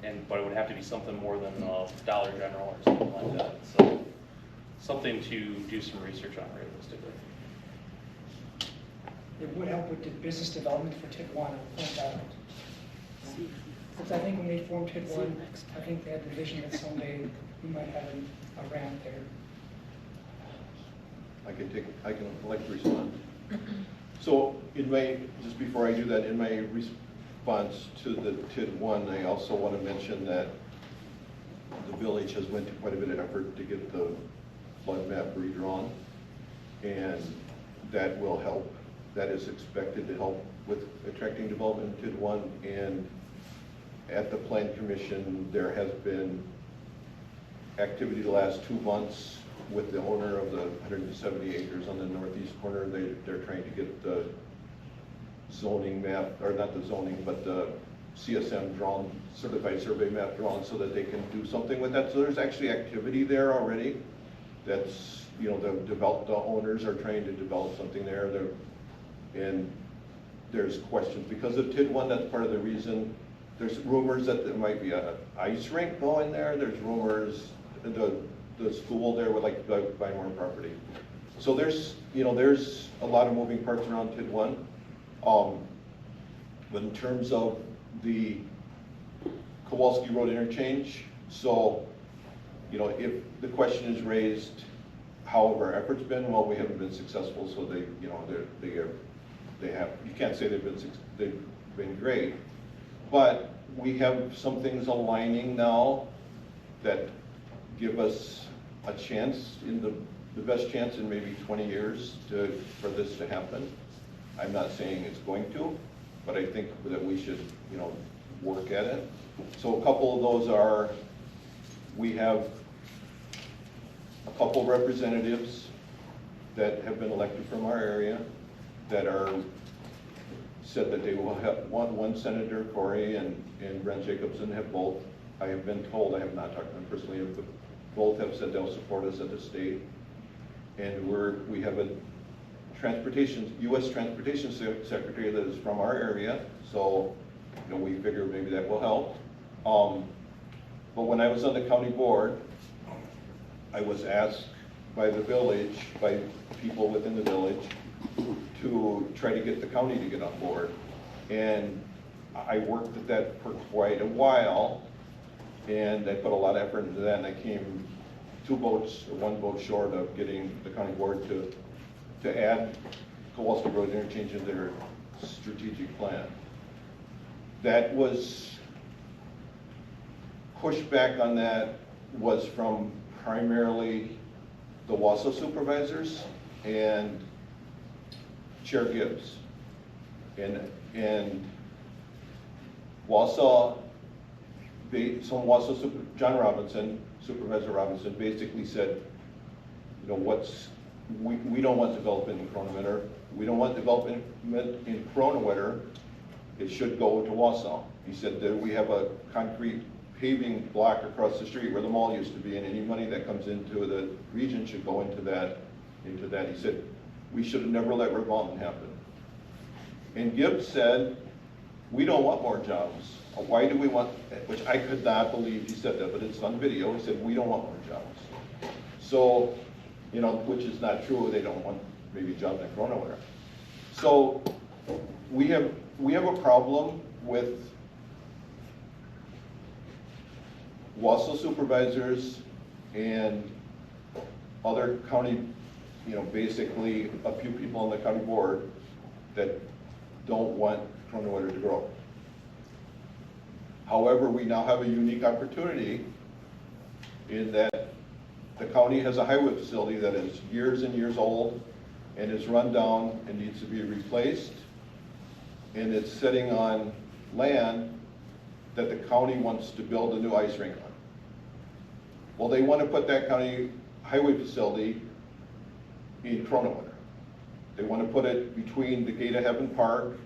it would have to be something more than Dollar General or something like that. So something to do some research on realistically. It would help with the business development for TID 1 and Island. Because I think when they formed TID 1, I think they had the vision that someday we might have a ramp there. I can like to respond. So just before I do that, in my response to the TID 1, I also want to mention that the village has went to quite a bit of effort to get the flood map redrawn, and that will help. That is expected to help with attracting development in TID 1, and at the Plan Commission, there has been activity the last 2 months with the owner of the 170 acres on the northeast corner. They're trying to get the zoning map, or not the zoning, but the CSM drawn, certified survey map drawn, so that they can do something with that. So there's actually activity there already. That's, the owners are trying to develop something there. And there's questions because of TID 1. That's part of the reason. There's rumors that there might be an ice rink going there. There's rumors the school there would like to buy more property. So there's a lot of moving parts around TID 1. But in terms of the Kowalski Road interchange, so if the question is raised, how have our efforts been? Well, we haven't been successful. So they have. You can't say they've been great, but we have some things aligning now that give us a chance, the best chance in maybe 20 years for this to happen. I'm not saying it's going to, but I think that we should, work at it. So a couple of those are, we have a couple representatives that have been elected from our area that said that they will have one Senator Corey and Brent Jacobson have both. I have been told, I have not talked to them personally, but both have said they'll support us at the state. And we have a U.S. Transportation Secretary that is from our area, so we figure maybe that will help. But when I was on the county board, I was asked by the village, by people within the village, to try to get the county to get on board. And I worked at that for quite a while, and I put a lot of effort into that, and I came 1 vote short of getting the county board to add Kowalski Road interchange into their strategic plan. That was, pushback on that was from primarily the Wausau supervisors and Chair Gibbs. And Wausau, John Robinson, Supervisor Robinson, basically said, we don't want development in Kronenwetter. We don't want development in Kronenwetter. It should go to Wausau. He said that we have a concrete paving block across the street where the mall used to be, and any money that comes into the region should go into that. He said, we should have never let Red Mountain happen. And Gibbs said, we don't want more jobs. Why do we want, which I could not believe he said that, but it's on video. He said, we don't want more jobs. So, you know, which is not true. They don't want maybe jobs in Kronenwetter. So we have a problem with Wausau supervisors and other county, you know, basically a few people on the county board that don't want Kronenwetter to grow. However, we now have a unique opportunity in that the county has a highway facility that is years and years old and is run down and needs to be replaced. And it's sitting on land that the county wants to build a new ice rink on. Well, they want to put that county highway facility in Kronenwetter. They want to put it between the Gate of Heaven Park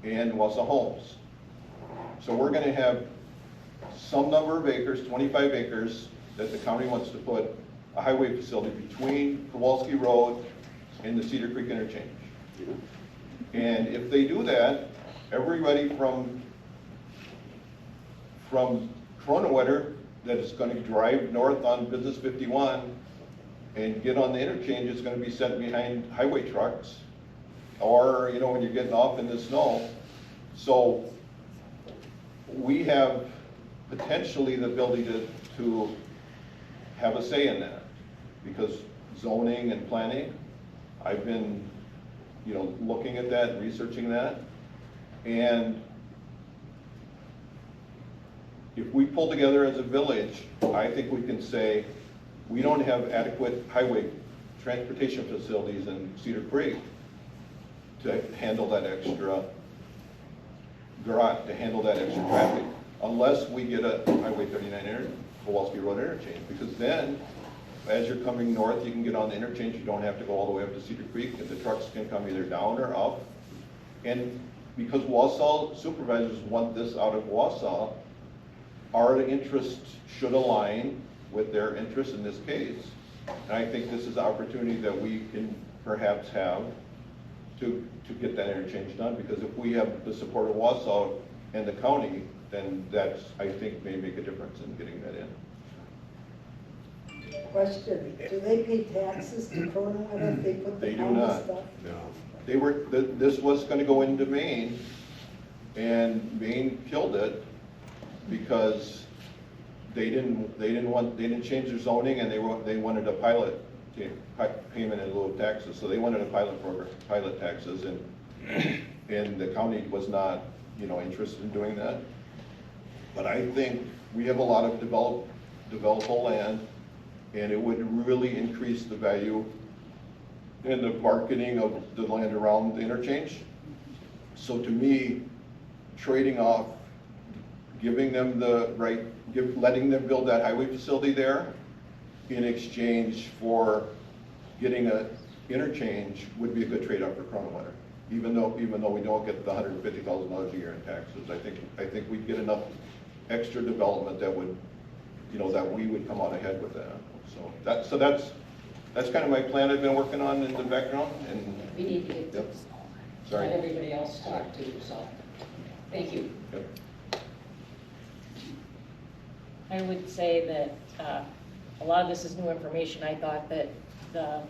and Wausau Homes. So we're going to have some number of acres, 25 acres, that the county wants to put a highway facility between Kowalski Road and the Cedar Creek interchange. And if they do that, everybody from Kronenwetter that is going to drive north on Business 51 and get on the interchange is going to be sent behind highway trucks, or, you know, when you're getting off in the snow. So we have potentially the ability to have a say in that, because zoning and planning, I've been, you know, looking at that and researching that. And if we pull together as a village, I think we can say we don't have adequate highway transportation facilities in Cedar Creek to handle that extra to handle that extra traffic, unless we get a Highway 39 Kowalski Road interchange. Because then, as you're coming north, you can get on the interchange. You don't have to go all the way up to Cedar Creek, and the trucks can come either down or up. And because Wausau supervisors want this out of Wausau, our interest should align with their interest in this case. And I think this is an opportunity that we can perhaps have to get that interchange done, because if we have the support of Wausau and the county, then that's, I think, may make a difference in getting that in. Question, do they pay taxes to Kronenwetter if they put They the do county not. stuff? No. This was gonna go into Maine, and Maine killed it because they didn't change their zoning, and they wanted a pilot payment in lieu of taxes. So they wanted a pilot program, pilot taxes, and the county was not, you know, interested in doing that. But I think we have a lot of developable land, and it would really increase the value and the marketing of the land around the interchange. So to me, trading off, giving them the right, letting them build that highway facility there in exchange for getting an interchange would be a good trade-off for Kronenwetter. Even though we don't get the $150,000 a year in taxes, I think we'd get enough extra development that would, you know, that we would come out ahead with that. So that's kind of my plan I've been working on in the background. And we need to get yep. Sorry. let everybody else talk too. So thank you. Yep. I would say that a lot of this is new information. I thought that the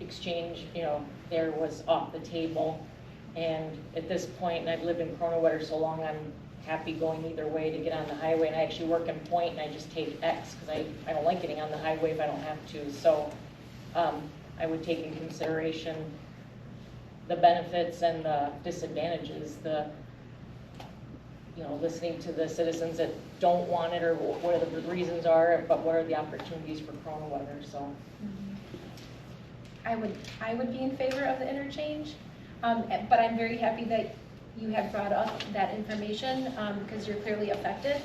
exchange, you know, there was off the table. And at this point, and I've lived in Kronenwetter so long, I'm happy going either way to get on the highway. And I actually work in Point, and I just take X because I don't like getting on the highway if I don't have to. So I would take in consideration the benefits and the disadvantages, you know, listening to the citizens that don't want it, or what the reasons are, but what are the opportunities for Kronenwetter, so. I would be in favor of the interchange, but I'm very happy that you have brought up that information, because you're clearly affected.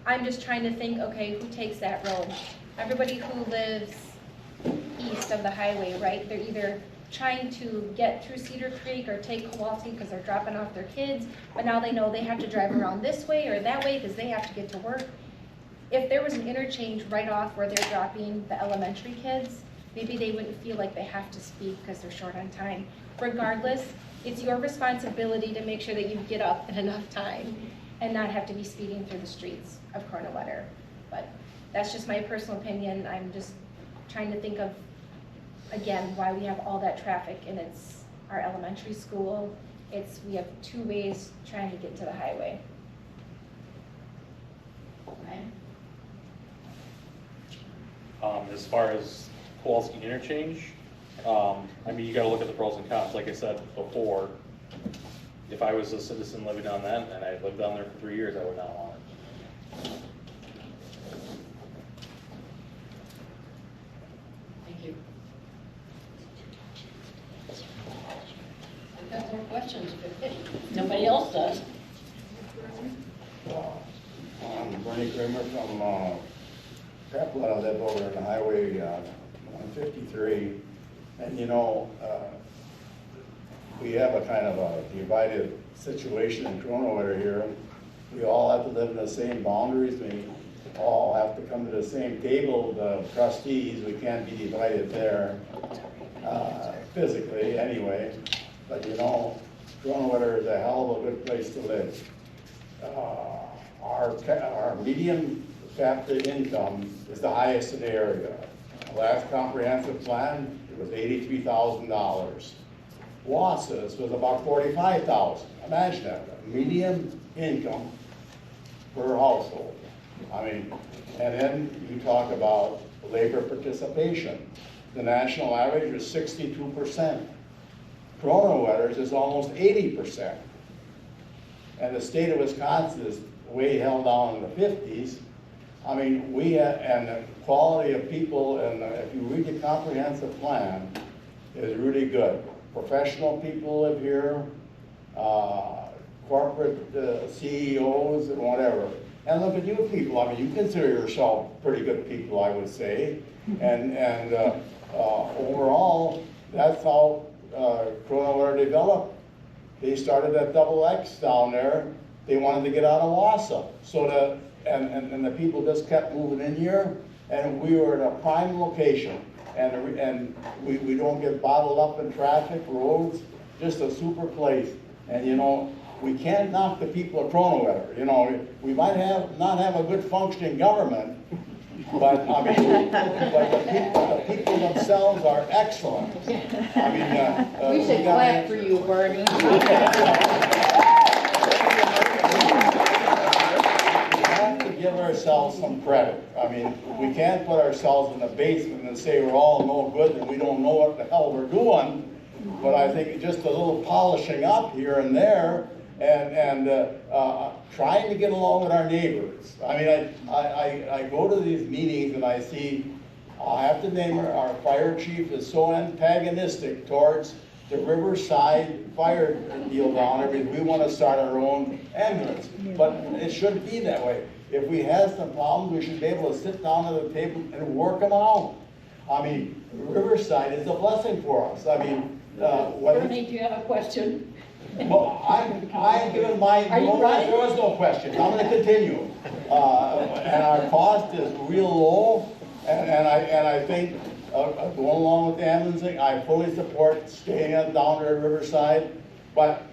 I'm just trying to think, okay, who takes that road? Everybody who lives east of the highway, right? They're either trying to get through Cedar Creek or take Kowalski because they're dropping off their kids, but now they know they have to drive around this way or that way because they have to get to work. If there was an interchange right off where they're dropping the elementary kids, maybe they wouldn't feel like they have to speak because they're short on time. Regardless, it's your responsibility to make sure that you get up in enough time and not have to be speeding through the streets of Kronenwetter. But that's just my personal opinion. I'm just trying to think of, again, why we have all that traffic, and it's our elementary school. We have 2 ways trying to get to the highway. As far as Kowalski interchange, I mean, you gotta look at the pros and cons. Like I said before, if I was a citizen living on that and I lived down there for 3 years, I would not want it. Thank you. I've got more questions, but nobody else does. I'm Bernie Kramer from Pepperell. I live over on Highway 153. And you know, we have a kind of a divided situation in Kronenwetter here. We all have to live in the same boundaries. We all have to come to the same table, the trustees. We can't be divided there physically anyway. But you know, Kronenwetter is a hell of a good place to live. Our median capita income is the highest in the area. Last comprehensive plan, it was $83,000. Wausau's was about $45,000. Imagine that, median income per household. I mean, and then you talk about labor participation. The national average was 62%. Kronenwetter's is almost 80%. And the state of Wisconsin is way held down in the 50s. I mean, and the quality of people, and if you read the comprehensive plan, is really good. Professional people live here, corporate CEOs and whatever. And look at you people. I mean, you consider yourself pretty good people, I would say. And overall, that's how Kronenwetter developed. They started at Double X down there. They wanted to get out of Wausau. So and the people just kept moving in here, and we were in a prime location. And we don't get bottled up in traffic, roads, just a super place. And you know, we can't knock the people of Kronenwetter. You know, we might not have a good functioning government, but I mean, but the people themselves are excellent. I mean, we should clap for you, Bernie. Give ourselves some credit. I mean, we can't put ourselves in the basement and say we're all no good and we don't know what the hell we're doing. But I think just a little polishing up here and there, and trying to get along with our neighbors. I mean, I go to these meetings and I see, I have to name her, our fire chief is so antagonistic towards the Riverside fire deal down there because we want to start our own ambulance. But it shouldn't be that way. If we have some problems, we should be able to sit down at the table and work them out. I mean, Riverside is a blessing for us. I mean, Bernie, do you have a question? Well, I'm given my, there was no question. I'm going to continue. And our cost is real low, and I think going along with the ambulancing, I fully support staying down there at Riverside, but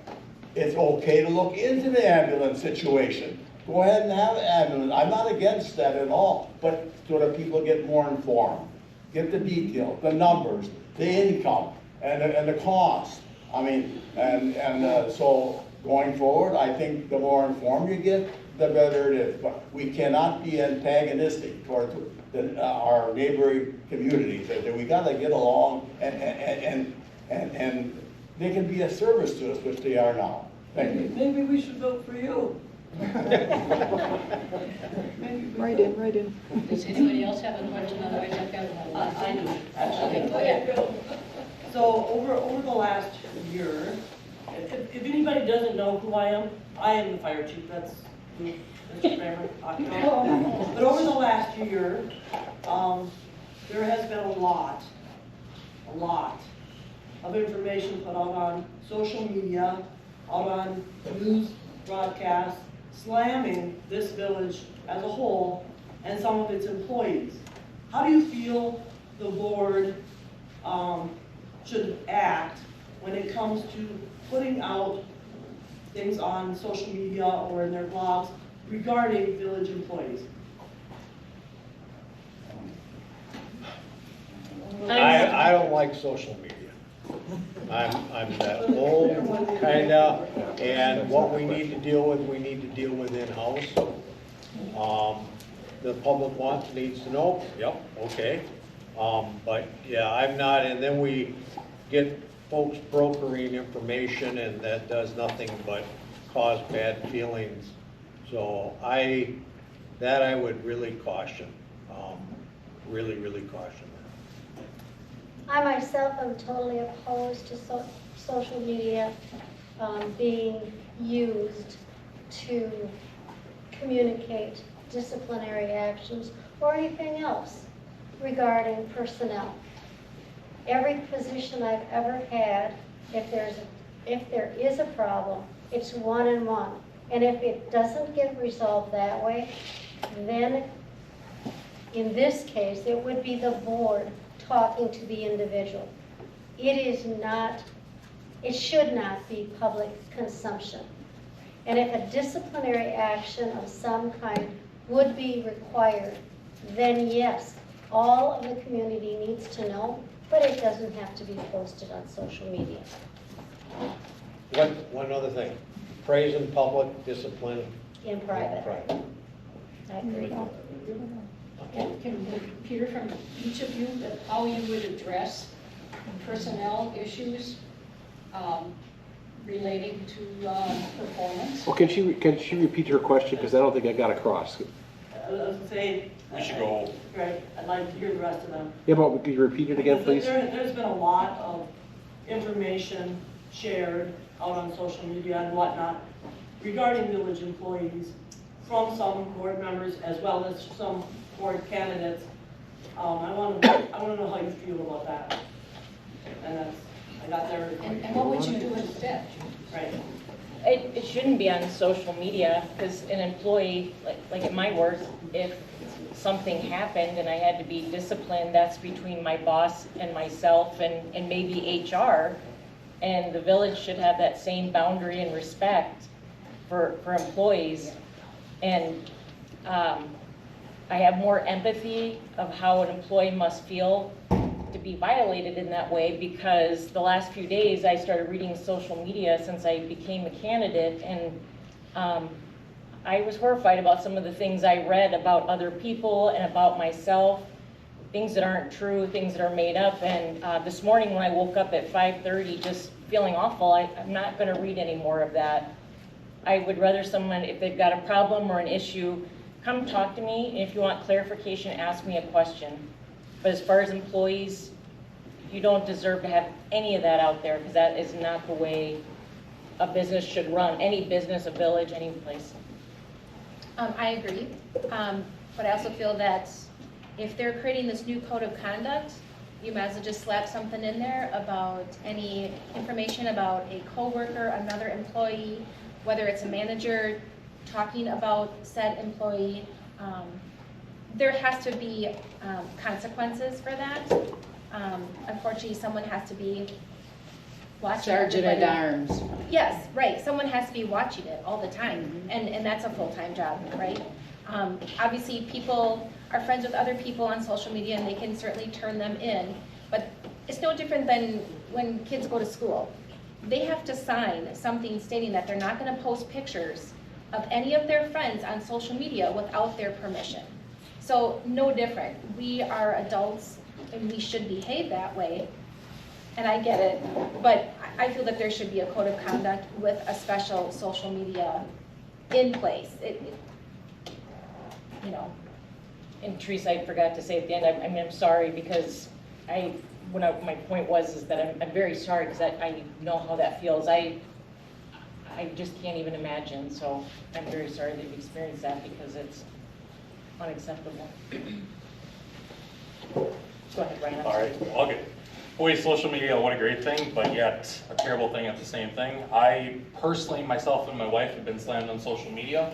it's okay to look into the ambulance situation. Go ahead and have an ambulance. I'm not against that at all, but so that people get more informed, get the detail, the numbers, the income, and the cost. I mean, so going forward, I think the more informed you get, the better it is. But we cannot be antagonistic towards our neighboring communities. We got to get along, and they can be a service to us, which they are now. Thank you. Maybe we should vote for you. Right in. Does anybody else have a question? Otherwise, I've got one. I do. Okay, go ahead. So over the last year, if anybody doesn't know who I am the fire chief. That's Mr. Kramer talking about. But over the last year, there has been a lot of information put out on social media, out on news broadcasts, slamming this village as a whole and some of its employees. How do you feel the board should act when it comes to putting out things on social media or in their blogs regarding village employees? I don't like social media. I'm that old kinda, and what we need to deal with in-house. The public needs to know, yep, okay. But yeah, I'm not, and then we get folks brokering information and that does nothing but cause bad feelings. So I would really caution, really caution. I myself am totally opposed to social media being used to communicate disciplinary actions or anything else regarding personnel. Every position I've ever had, if there is a problem, it's one-on-one. And if it doesn't get resolved that way, then in this case, it would be the board talking to the individual. It should not be public consumption. And if a disciplinary action of some kind would be required, then yes, all of the community needs to know, but it doesn't have to be posted on social media. One other thing, praise in public, discipline In private. I agree. Can we hear from each of you that how you would address personnel issues relating to performance? Well, can she repeat her question, because I don't think I got across. I was saying. We should go. Right, I'd like to hear the rest of them. Yeah, but could you repeat it again, please? There's been a lot of information shared out on social media and whatnot regarding village employees from some board members as well as some board candidates. I want to know how you feel about that. And I got there. And what would you do instead? Right. It shouldn't be on social media, because an employee, like at my work, if something happened and I had to be disciplined, that's between my boss and myself and maybe HR. And the village should have that same boundary and respect for employees. And I have more empathy of how an employee must feel to be violated in that way, because the last few days I started reading social media since I became a candidate, and I was horrified about some of the things I read about other people and about myself, things that aren't true, things that are made up. And this morning when I woke up at 5:30 just feeling awful, I'm not going to read any more of that. I would rather someone, if they've got a problem or an issue, come talk to me, and if you want clarification, ask me a question. But as far as employees, you don't deserve to have any of that out there, because that is not the way a business should run. Any business, a village, any place. I agree, but I also feel that if they're creating this new code of conduct, you might as well just slap something in there about any information about a coworker, another employee, whether it's a manager talking about said employee. There has to be consequences for that. Unfortunately, someone has to be watching Sergeant at everybody. arms. Yes, right. Someone has to be watching it all the time, and that's a full-time job, right? Obviously, people are friends with other people on social media, and they can certainly turn them in. But it's no different than when kids go to school. They have to sign something stating that they're not going to post pictures of any of their friends on social media without their permission. So no different. We are adults, and we should behave that way. And I get it, but I feel that there should be a code of conduct with a special social media in place. You know. And Teresa, I forgot to say at the end, I mean, I'm sorry, because my point was that I'm very sorry, because I know how that feels. I just can't even imagine, so I'm very sorry that you've experienced that, because it's unacceptable. Go ahead, Ryan. All right, all good. Boy, social media, what a great thing, but yet a terrible thing at the same thing. I personally, myself and my wife have been slammed on social media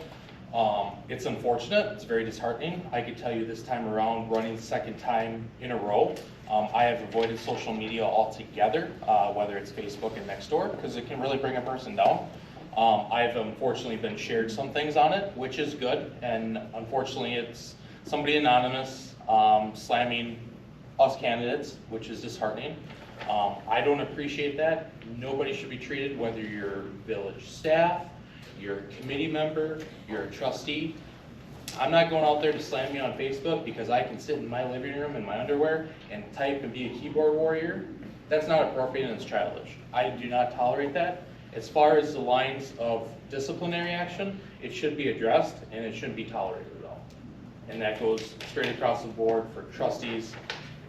It's unfortunate, it's very disheartening. I could tell you this time around, running the second time in a row, I have avoided social media altogether, whether it's Facebook and Nextdoor, because it can really bring a person down. I've unfortunately been shared some things on it, which is good, and unfortunately it's somebody anonymous slamming us candidates, which is disheartening. I don't appreciate that. Nobody should be treated, whether you're village staff, you're a committee member, you're a trustee. I'm not going out there to slam you on Facebook because I can sit in my living room in my underwear and type and be a keyboard warrior. That's not appropriate and it's childish. I do not tolerate that. As far as the lines of disciplinary action, it should be addressed and it shouldn't be tolerated at all. And that goes straight across the board for trustees,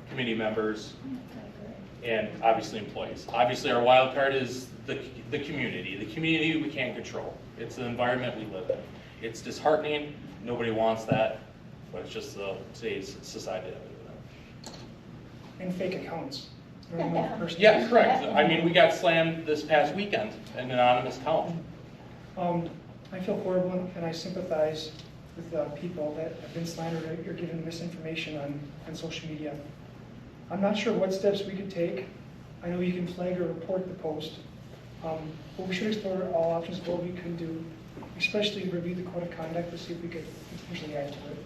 committee members, and obviously employees. Obviously our wild card is the community. The community we can't control. It's the environment we live in. It's disheartening. Nobody wants that, but it's just today's society that we live in. And fake accounts. Yeah, correct. I mean, we got slammed this past weekend, an anonymous account. I feel horrible and I sympathize with people that have been slandered or given misinformation on social media. I'm not sure what steps we could take. I know you can flag or report the post, but we should explore all options of what we can do, especially review the code of conduct to see if we could potentially add to it.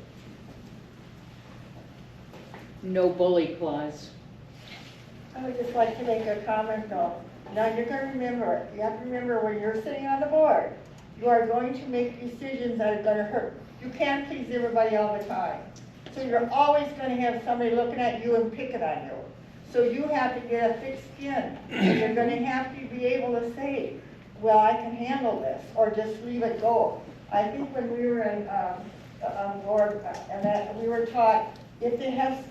No bully clause. I would just like to make a comment though. Now you're going to remember, you have to remember when you're sitting on the board, you are going to make decisions that are going to hurt. You can't please everybody all the time. So you're always going to have somebody looking at you and picking on you. So you have to get a thick skin. You're going to have to be able to say, well, I can handle this, or just leave it go. I think when we were on board, and that we were taught, if they have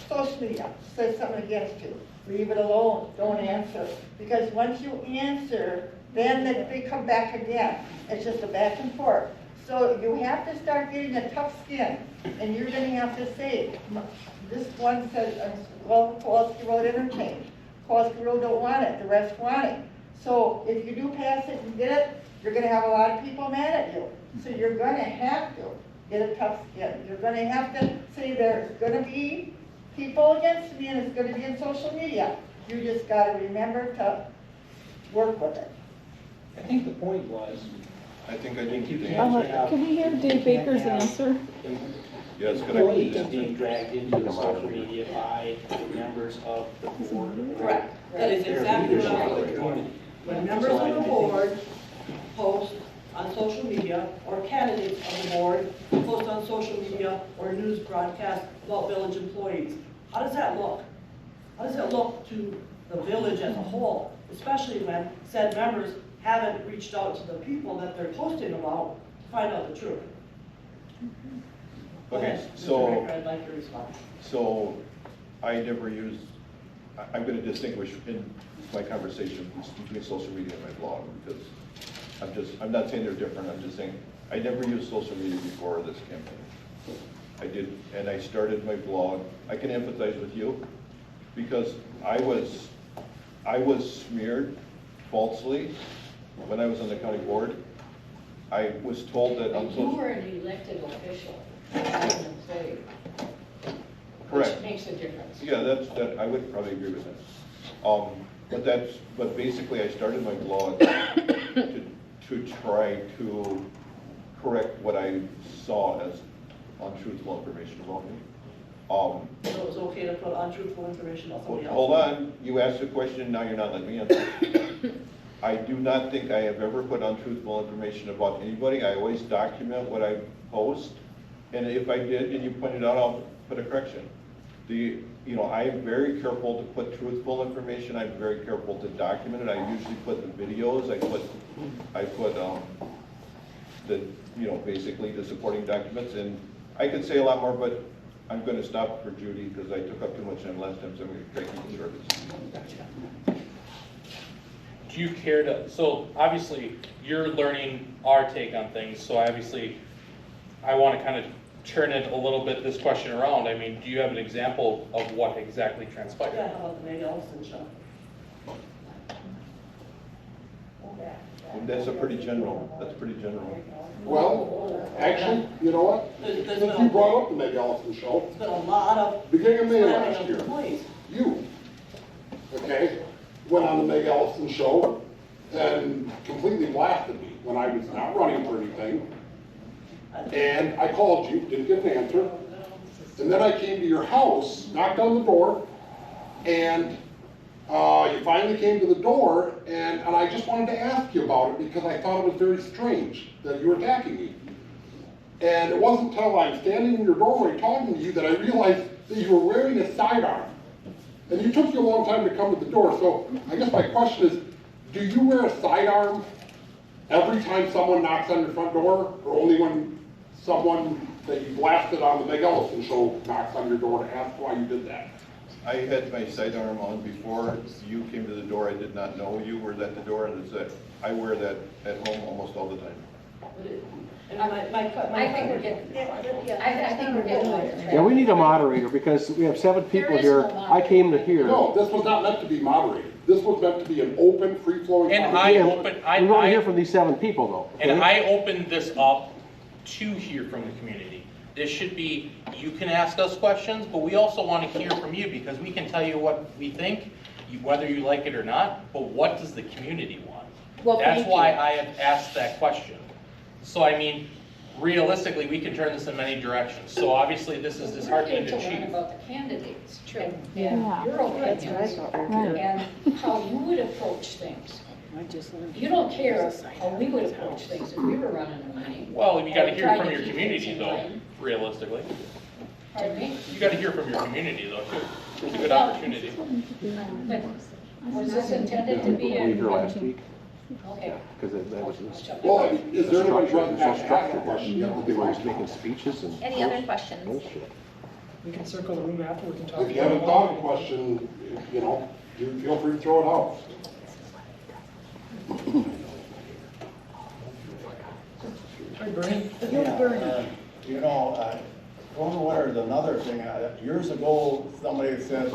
social media says something against you, leave it alone, don't answer. Because once you answer, then they come back again. It's just a back and forth. So you have to start getting a tough skin, and you're going to have to say, this one says, well, Kowalski Road interchange. Kowalski Road don't want it, the rest want it. So if you do pass it and get it, you're going to have a lot of people mad at you. So you're going to have to get a tough skin. You're going to have to say there's going to be people against me and it's going to be in social media. You just got to remember to work with it. I think the point was, I think I didn't keep the Can answer. Can we have Dave Baker's answer? Yes, could I employees get the being answer? dragged into the social media by members of the board. Correct. That is exactly what I was doing. When members of the board post on social media, or candidates of the board post on social media or news broadcast about village employees, how does that look? How does it look to the village as a whole, especially when said members haven't reached out to the people that they're posting about to find out the truth? Okay, Mr. so, Baker, I'd like your response. so I never use, I'm going to distinguish in my conversation between social media and my blog, because I'm not saying they're different, I'm just saying, I never used social media before this campaign. I did, and I started my blog. I can empathize with you, because I was smeared falsely when I was on the county board. I was told that on You social. were an elected official, not an employee. Correct. Which makes a difference. Yeah, I would probably agree with that. But basically I started my blog to try to correct what I saw as untruthful information about me. So it's okay to put untruthful information on somebody else? Hold on, you asked a question, now you're not letting me answer. I do not think I have ever put untruthful information about anybody. I always document what I post, and if I did and you pointed out, I'll put a correction. I'm very careful to put truthful information. I'm very careful to document it. I usually put the videos. I put basically the supporting documents, and I could say a lot more, but I'm going to stop for Judy because I took up too much time last time, so I'm going to try to keep it short. Do you care to, so obviously you're learning our take on things, so obviously I want to kind of turn it a little bit, this question around. I mean, do you have an example of what exactly transpired? Yeah, how about the Meg Ellison show? That's pretty general. Well, actually, you know what? Since you brought up the Meg Ellison show, There's been a lot of beginning of May slamming last of year, employees. you, okay, went on the Meg Ellison show and completely blasted me when I was not running for anything. And I called you, didn't get an answer. And then I came to your house, knocked on the door, and you finally came to the door, and I just wanted to ask you about it because I thought it was very strange that you were attacking me. And it wasn't until I'm standing in your doorway talking to you that I realized that you were wearing a sidearm. And it took you a long time to come to the door, so I guess my question is, do you wear a sidearm every time someone knocks on your front door, or only when someone that you blasted on the Meg Ellison show knocks on your door to ask why you did that? I had my sidearm on before you came to the door. I did not know you were at the door, and I wear that at home almost all the time. I think we're getting, I think we're getting off track. Yeah, we need a moderator because we have 7 people There is here. no moderator. I came to hear. No, this was not meant to be moderated. This was meant to be an open, free-flowing And conversation. We want to hear from these 7 people though. And okay? I opened this up to hear from the community. This should be, you can ask us questions, but we also want to hear from you because we can tell you what we think, whether you like it or not, but what does the community want? Well, That's thank why you. I have asked that question. So I mean, realistically, we can turn this in many directions. So obviously, this is disheartening We're to here to learn achieve. about the candidates. True. And Yeah. your opinions. And how you would approach things. You don't care how we would approach things if we were running a meeting. Well, you got to hear Trying from to your keep community things in though, line. realistically. Pardon me? You got to hear from your community though, too. It's a good opportunity. But was this intended to be Were you here a? last week? Okay. Because that was Well, I mean, is there anybody structure. who There's has no to ask a structure. question? You have to People do are it. just making speeches and. Any other questions? Bullshit. We can circle the room afterwards and talk. If you haven't thought of a question, you know, you feel free to throw it out. Hi, Bernie. You know, Kronenwetter is another thing. Years ago, somebody said,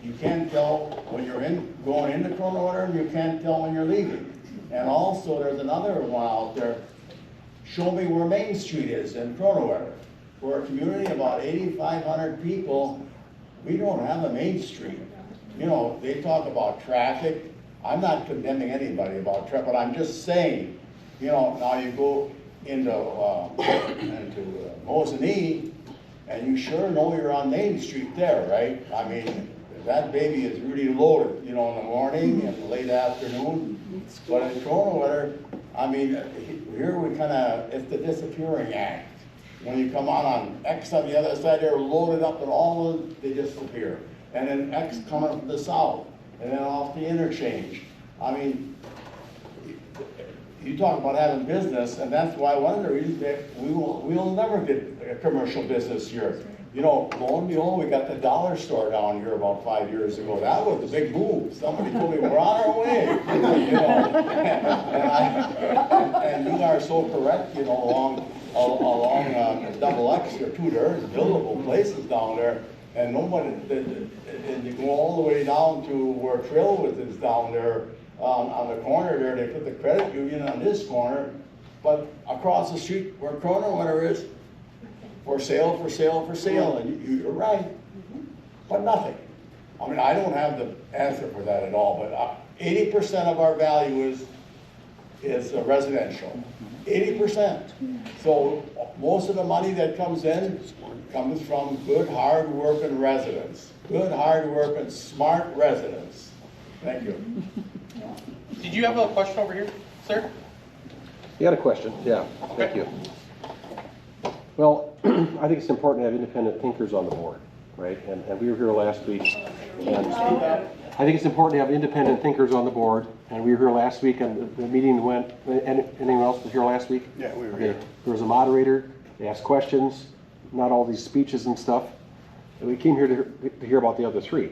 you can't tell when you're going into Kronenwetter, and you can't tell when you're leaving. And also, there's another one out there, show me where Main Street is in Kronenwetter. For a community of about 8,500 people, we don't have a Main Street. You know, they talk about traffic. I'm not condemning anybody about traffic, but I'm just saying, you know, now you go into Mosinee, and you sure know you're on Main Street there, right? I mean, that baby is really loaded, you know, in the morning and late afternoon. But in Kronenwetter, I mean, here we kind of, it's the disappearing act. When you come on X on the other side, they're loaded up and all of them, they disappear. And then X coming from the south, and then off the interchange. I mean, you talk about having business, and that's why one of the reasons that we'll never get a commercial business here. You know, lo and behold, we got the dollar store down here about 5 years ago. That was a big boom. Somebody told me we're on our way. You know, and you are so correct. You know, along double X or 2, there's buildable places down there, and nobody. And you go all the way down to where Trailwood is down there. On the corner there, they put the credit union on this corner, but across the street where Kronenwetter is, for sale, for sale, for sale, and you're right, but nothing. I mean, I don't have the answer for that at all, but 80% of our value is residential, 80%. So most of the money that comes in comes from good, hard-working residents, good, hard-working, smart residents. Thank you. Did you have a question over here, sir? You had a question? Yeah, thank you. Well, I think it's important to have independent thinkers on the board, right? And we were here last week, and I think it's important to have independent thinkers on the board, and we were here last week, and the meeting went, anyone else was here last week? Yeah, we were Okay. here. There was a moderator, they asked questions, not all these speeches and stuff, and we came here to hear about the other 3.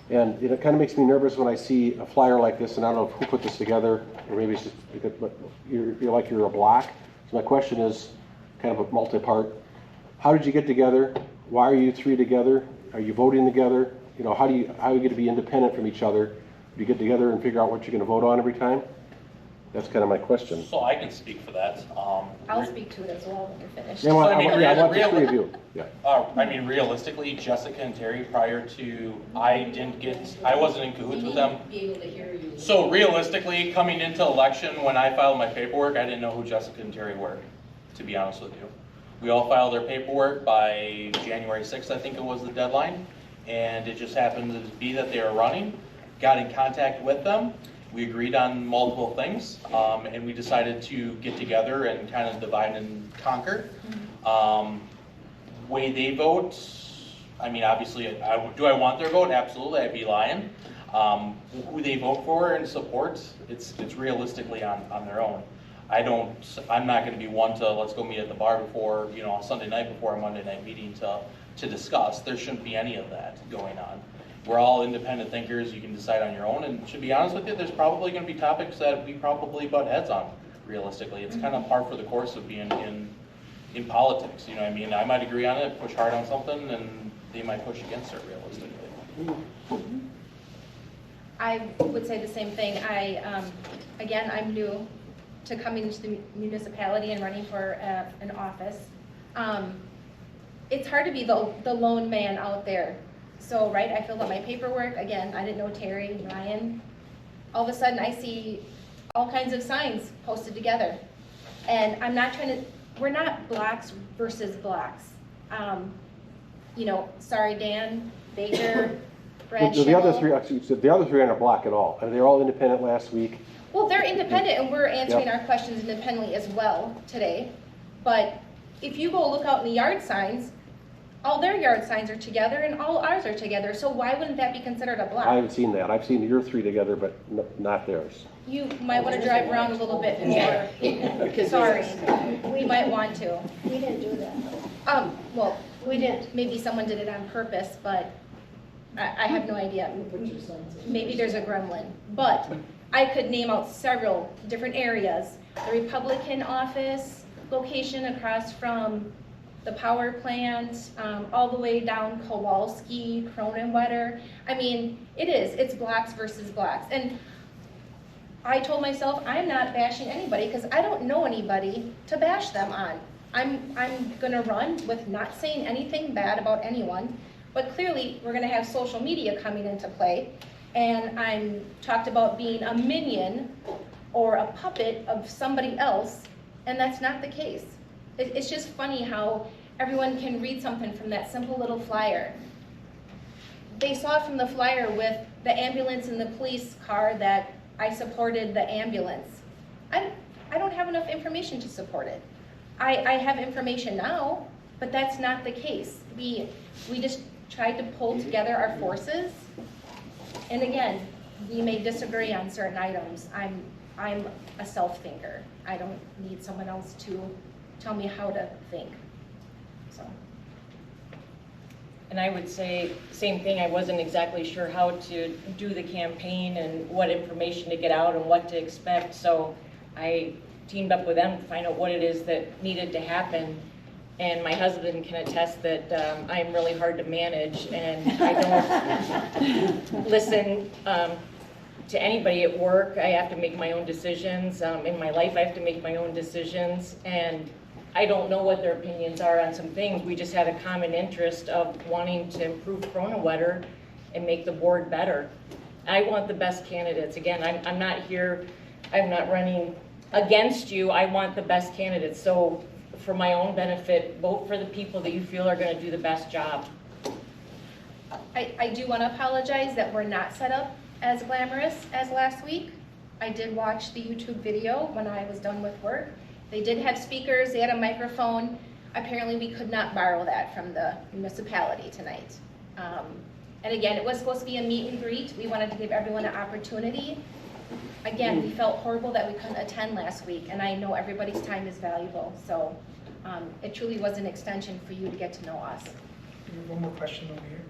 And it kind of makes me nervous when I see a flyer like this, and I don't know who put this together, or maybe it's just because, but you're like you're a block. So my question is kind of a multi-part. How did you get together? Why are you 3 together? Are you voting together? You know, how are you going to be independent from each other? Do you get together and figure out what you're going to vote on every time? That's kind of my question. So I can speak for that. I'll speak to it as well when you're finished. Yeah, well, So, I mean, I want the real- three of you, yeah. I mean, realistically, Jessica and Terry, prior to, I wasn't in cahoots with them. Be able to hear you. So realistically, coming into election, when I filed my paperwork, I didn't know who Jessica and Terry were, to be honest with you. We all filed their paperwork by January 6th, I think it was the deadline, and it just happened to be that they were running. Got in contact with them. We agreed on multiple things, and we decided to get together and kind of divide and conquer. Way they vote, I mean, obviously, do I want their vote? Absolutely, I'd be lying. Who they vote for and support, it's realistically on their own. I'm not gonna be one to, let's go meet at the bar before, on Sunday night before a Monday night meeting to discuss. There shouldn't be any of that going on. We're all independent thinkers, you can decide on your own, and to be honest with you, there's probably gonna be topics that we probably butt heads on, realistically. It's kind of par for the course of being in politics, you know what I mean? I might agree on it, push hard on something, and they might push against it realistically. I would say the same thing. Again, I'm new to coming to the municipality and running for an office. It's hard to be the lone man out there. So, right, I filled out my paperwork. Again, I didn't know Terry and Ryan. All of a sudden, I see all kinds of signs posted together. And I'm not trying to, we're not blacks versus blacks. Sorry, Dan, Baker, Brad The other Schimmel. three, actually, the other three aren't a block at all. And they're all independent last week. Well, they're independent, and we're answering Yep. our questions independently as well today. But if you go look out in the yard signs, all their yard signs are together and all ours are together. So why wouldn't that be considered a block? I haven't seen that. I've seen your three together, but not theirs. You might want to drive around a little bit more. Sorry, we might want to. We didn't do that. Well, We didn't. maybe someone did it on purpose, but I have no idea. Maybe there's a gremlin. But I could name out several different areas. The Republican office location across from the power plant, all the way down Kowalski, Kronenwetter. I mean, it's blacks versus blacks. And I told myself I'm not bashing anybody because I don't know anybody to bash them on. I'm gonna run with not saying anything bad about anyone, but clearly we're gonna have social media coming into play. And I'm talked about being a minion or a puppet of somebody else, and that's not the case. It's just funny how everyone can read something from that simple little flyer. They saw from the flyer with the ambulance and the police car that I supported the ambulance. I don't have enough information to support it. I have information now, but that's not the case. We just tried to pull together our forces. And again, we may disagree on certain items. I'm a self-thinker. I don't need someone else to tell me how to think. So. And I would say, same thing, I wasn't exactly sure how to do the campaign and what information to get out and what to expect, so I teamed up with them to find out what it is that needed to happen. And my husband can attest that I am really hard to manage, and I don't listen to anybody at work. I have to make my own decisions. In my life, I have to make my own decisions, and I don't know what their opinions are on some things. We just had a common interest of wanting to improve Kronenwetter and make the board better. I want the best candidates. Again, I'm not here, I'm not running against you. I want the best candidates. So for my own benefit, vote for the people that you feel are gonna do the best job. I do want to apologize that we're not set up as glamorous as last week. I did watch the YouTube video when I was done with work. They did have speakers, they had a microphone. Apparently we could not borrow that from the municipality tonight. And again, it was supposed to be a meet and greet. We wanted to give everyone an opportunity. Again, we felt horrible that we couldn't attend last week, and I know everybody's time is valuable. So it truly was an extension for you to get to know us. One more question over here.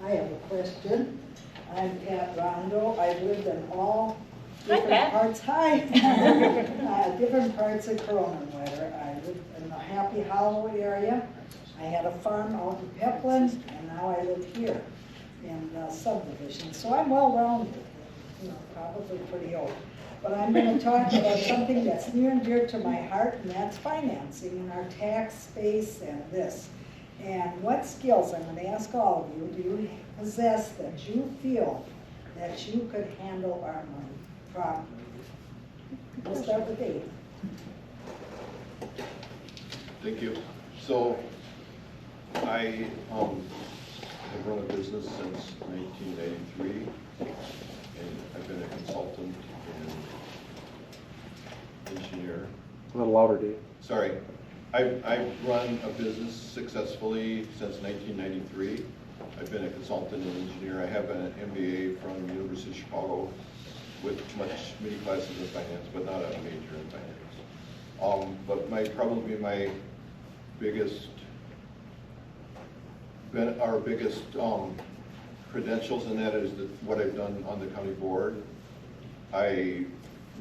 I have a question. I'm Pat Rondo. I've lived in all Hi, different Pat. parts. Different parts of Kronenwetter. I lived in the Happy Hollow area. I had a farm out in Peplin, and now I live here in the subdivision. So I'm well-rounded, probably pretty old. but I'm gonna talk about something that's near and dear to my heart, and that's financing in our tax space and this. And what skills, I'm gonna ask all of you, do you possess that you feel that you could handle our money properly? We'll start with Dave. Thank you. So I have run a business since 1983, and I've been a consultant and engineer. A little louder, Dave. Sorry. I've run a business successfully since 1993. I've been a consultant and engineer. I have an MBA from University of Chicago with many classes in finance, but not a major in finance. But probably my biggest, our biggest credentials in that is that what I've done on the county board. I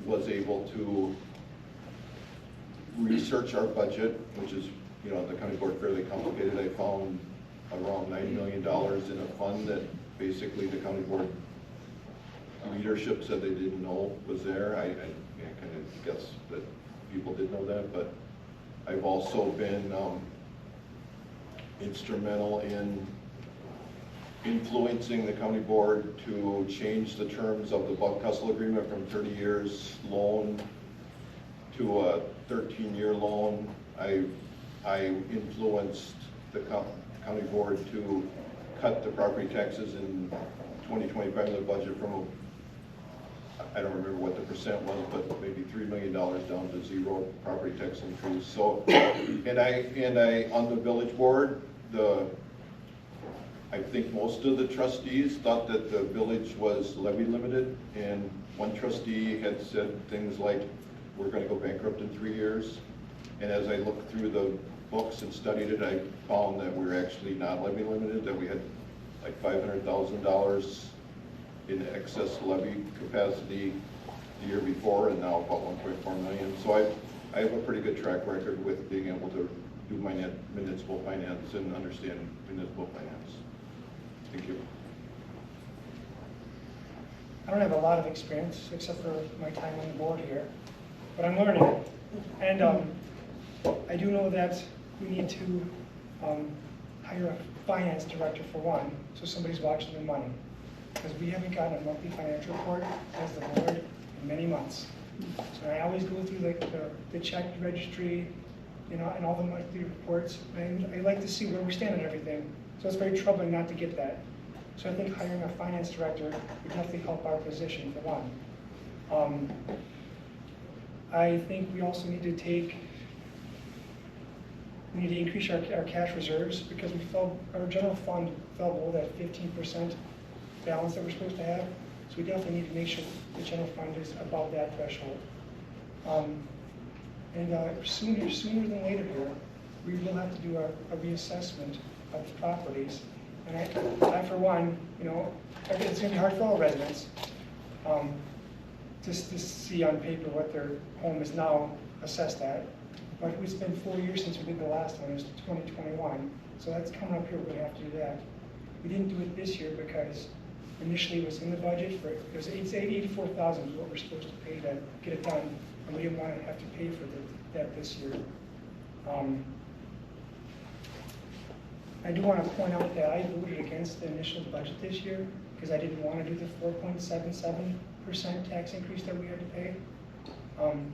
was able to research our budget, which is, you know, the county board fairly complicated. I found around $9 million in a fund that basically the county board leadership said they didn't know was there. I kind of guess that people did know that, but I've also been instrumental in influencing the county board to change the terms of the Bud Cussel agreement from 30 years loan to a 13-year loan. I influenced the county board to cut the property taxes in 2025 in the budget from I don't remember what the percent was, but maybe $3 million down to zero property tax increase. So, and I on the village board, I think most of the trustees thought that the village was levy limited, and one trustee had said things like, we're going to go bankrupt in 3 years. And as I looked through the books and studied it, I found that we're actually not levy limited, that we had like $500,000 in excess levy capacity the year before, and now about 1.4 million. So I have a pretty good track record with being able to do my municipal finance and understand municipal finance. Thank you. I don't have a lot of experience except for my time on the board here, but I'm learning it. And I do know that we need to hire a finance director for one, so somebody's watching the money. Because we haven't gotten a monthly financial report as the board in many months. So I always go through the check registry, you know, and all the monthly reports. And I like to see where we stand on everything. So it's very troubling not to get that. So I think hiring a finance director would definitely help our position for one. I think we also need to increase our cash reserves because our general fund fell below that 15% balance that we're supposed to have. So we definitely need to make sure the general fund is above that threshold. Sooner than later here, we will have to do a reassessment of the properties. And I for one, you know, it's going to be hard for all residents just to see on paper what their home is now assessed at. But it's been 4 years since we did the last one. It was 2021. So that's coming up here. We're going to have to do that. We didn't do it this year because initially it was in the budget for, it was $84,000 is what we're supposed to pay to get it done, and we didn't want to have to pay for that this year. I do want to point out that I voted against the initial budget this year because I didn't want to do the 4.77% tax increase that we had to pay.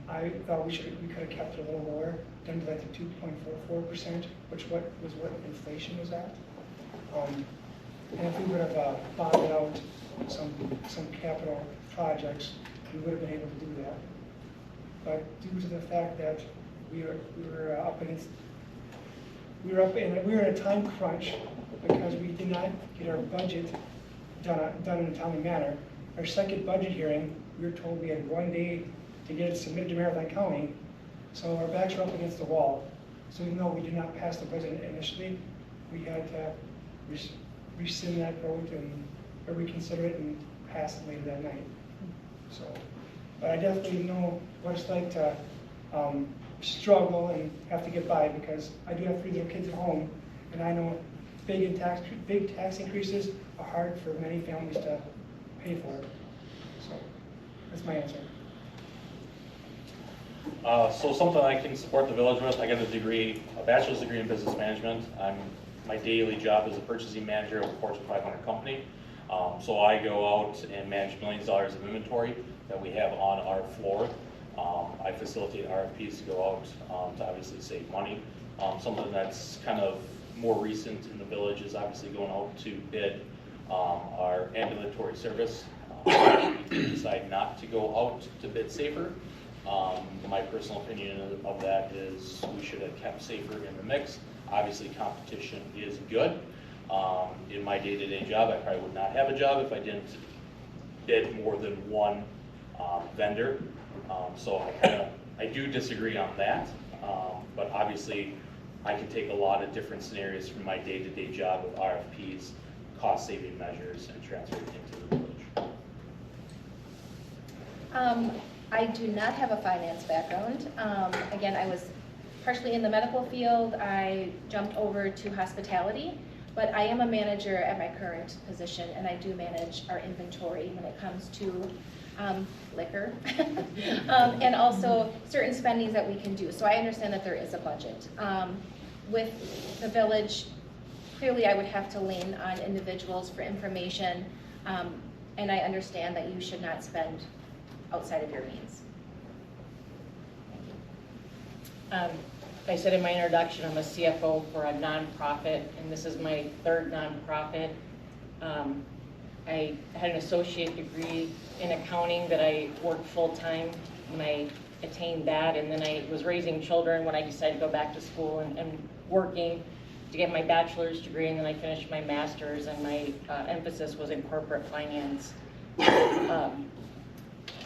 I thought we could have kept it a little lower, done to like the 2.44%, which was what inflation was at. And if we would have bonded out some capital projects, we would have been able to do that. But due to the fact that we were in a time crunch because we did not get our budget done in a timely manner. Our second budget hearing, we were told we had 1 day to get it submitted to Marathon County, so our backs were up against the wall. So even though we did not pass the budget initially, we had to rescind that vote or reconsider it and pass it later that night. So, but I definitely know what it's like to struggle and have to get by because I do have 3 little kids at home, and I know big tax increases are hard for many families to pay for. So that's my answer. So something I can support the village with, I got a bachelor's degree in business management. My daily job is a purchasing manager of a Fortune 500 company. So I go out and manage millions of dollars of inventory that we have on our floor. I facilitate RFPs to go out to obviously save money. Something that's kind of more recent in the village is obviously going out to bid our ambulatory service. We decide not to go out to bid safer. My personal opinion of that is we should have kept safer in the mix. Obviously, competition is good. In my day-to-day job, I probably would not have a job if I didn't bid more than one vendor. So I do disagree on that. But obviously, I can take a lot of different scenarios from my day-to-day job with RFPs, cost-saving measures, and transfer it into the village. I do not have a finance background. Again, I was partially in the medical field. I jumped over to hospitality, but I am a manager at my current position, and I do manage our inventory when it comes to liquor and also certain spendings that we can do. So I understand that there is a budget. With the village, clearly I would have to lean on individuals for information, and I understand that you should not spend outside of your means. I said in my introduction, I'm a CFO for a nonprofit, and this is my third nonprofit. I had an associate degree in accounting that I worked full-time when I attained that, and then I was raising children when I decided to go back to school and working to get my bachelor's degree, and then I finished my master's, and my emphasis was in corporate finance.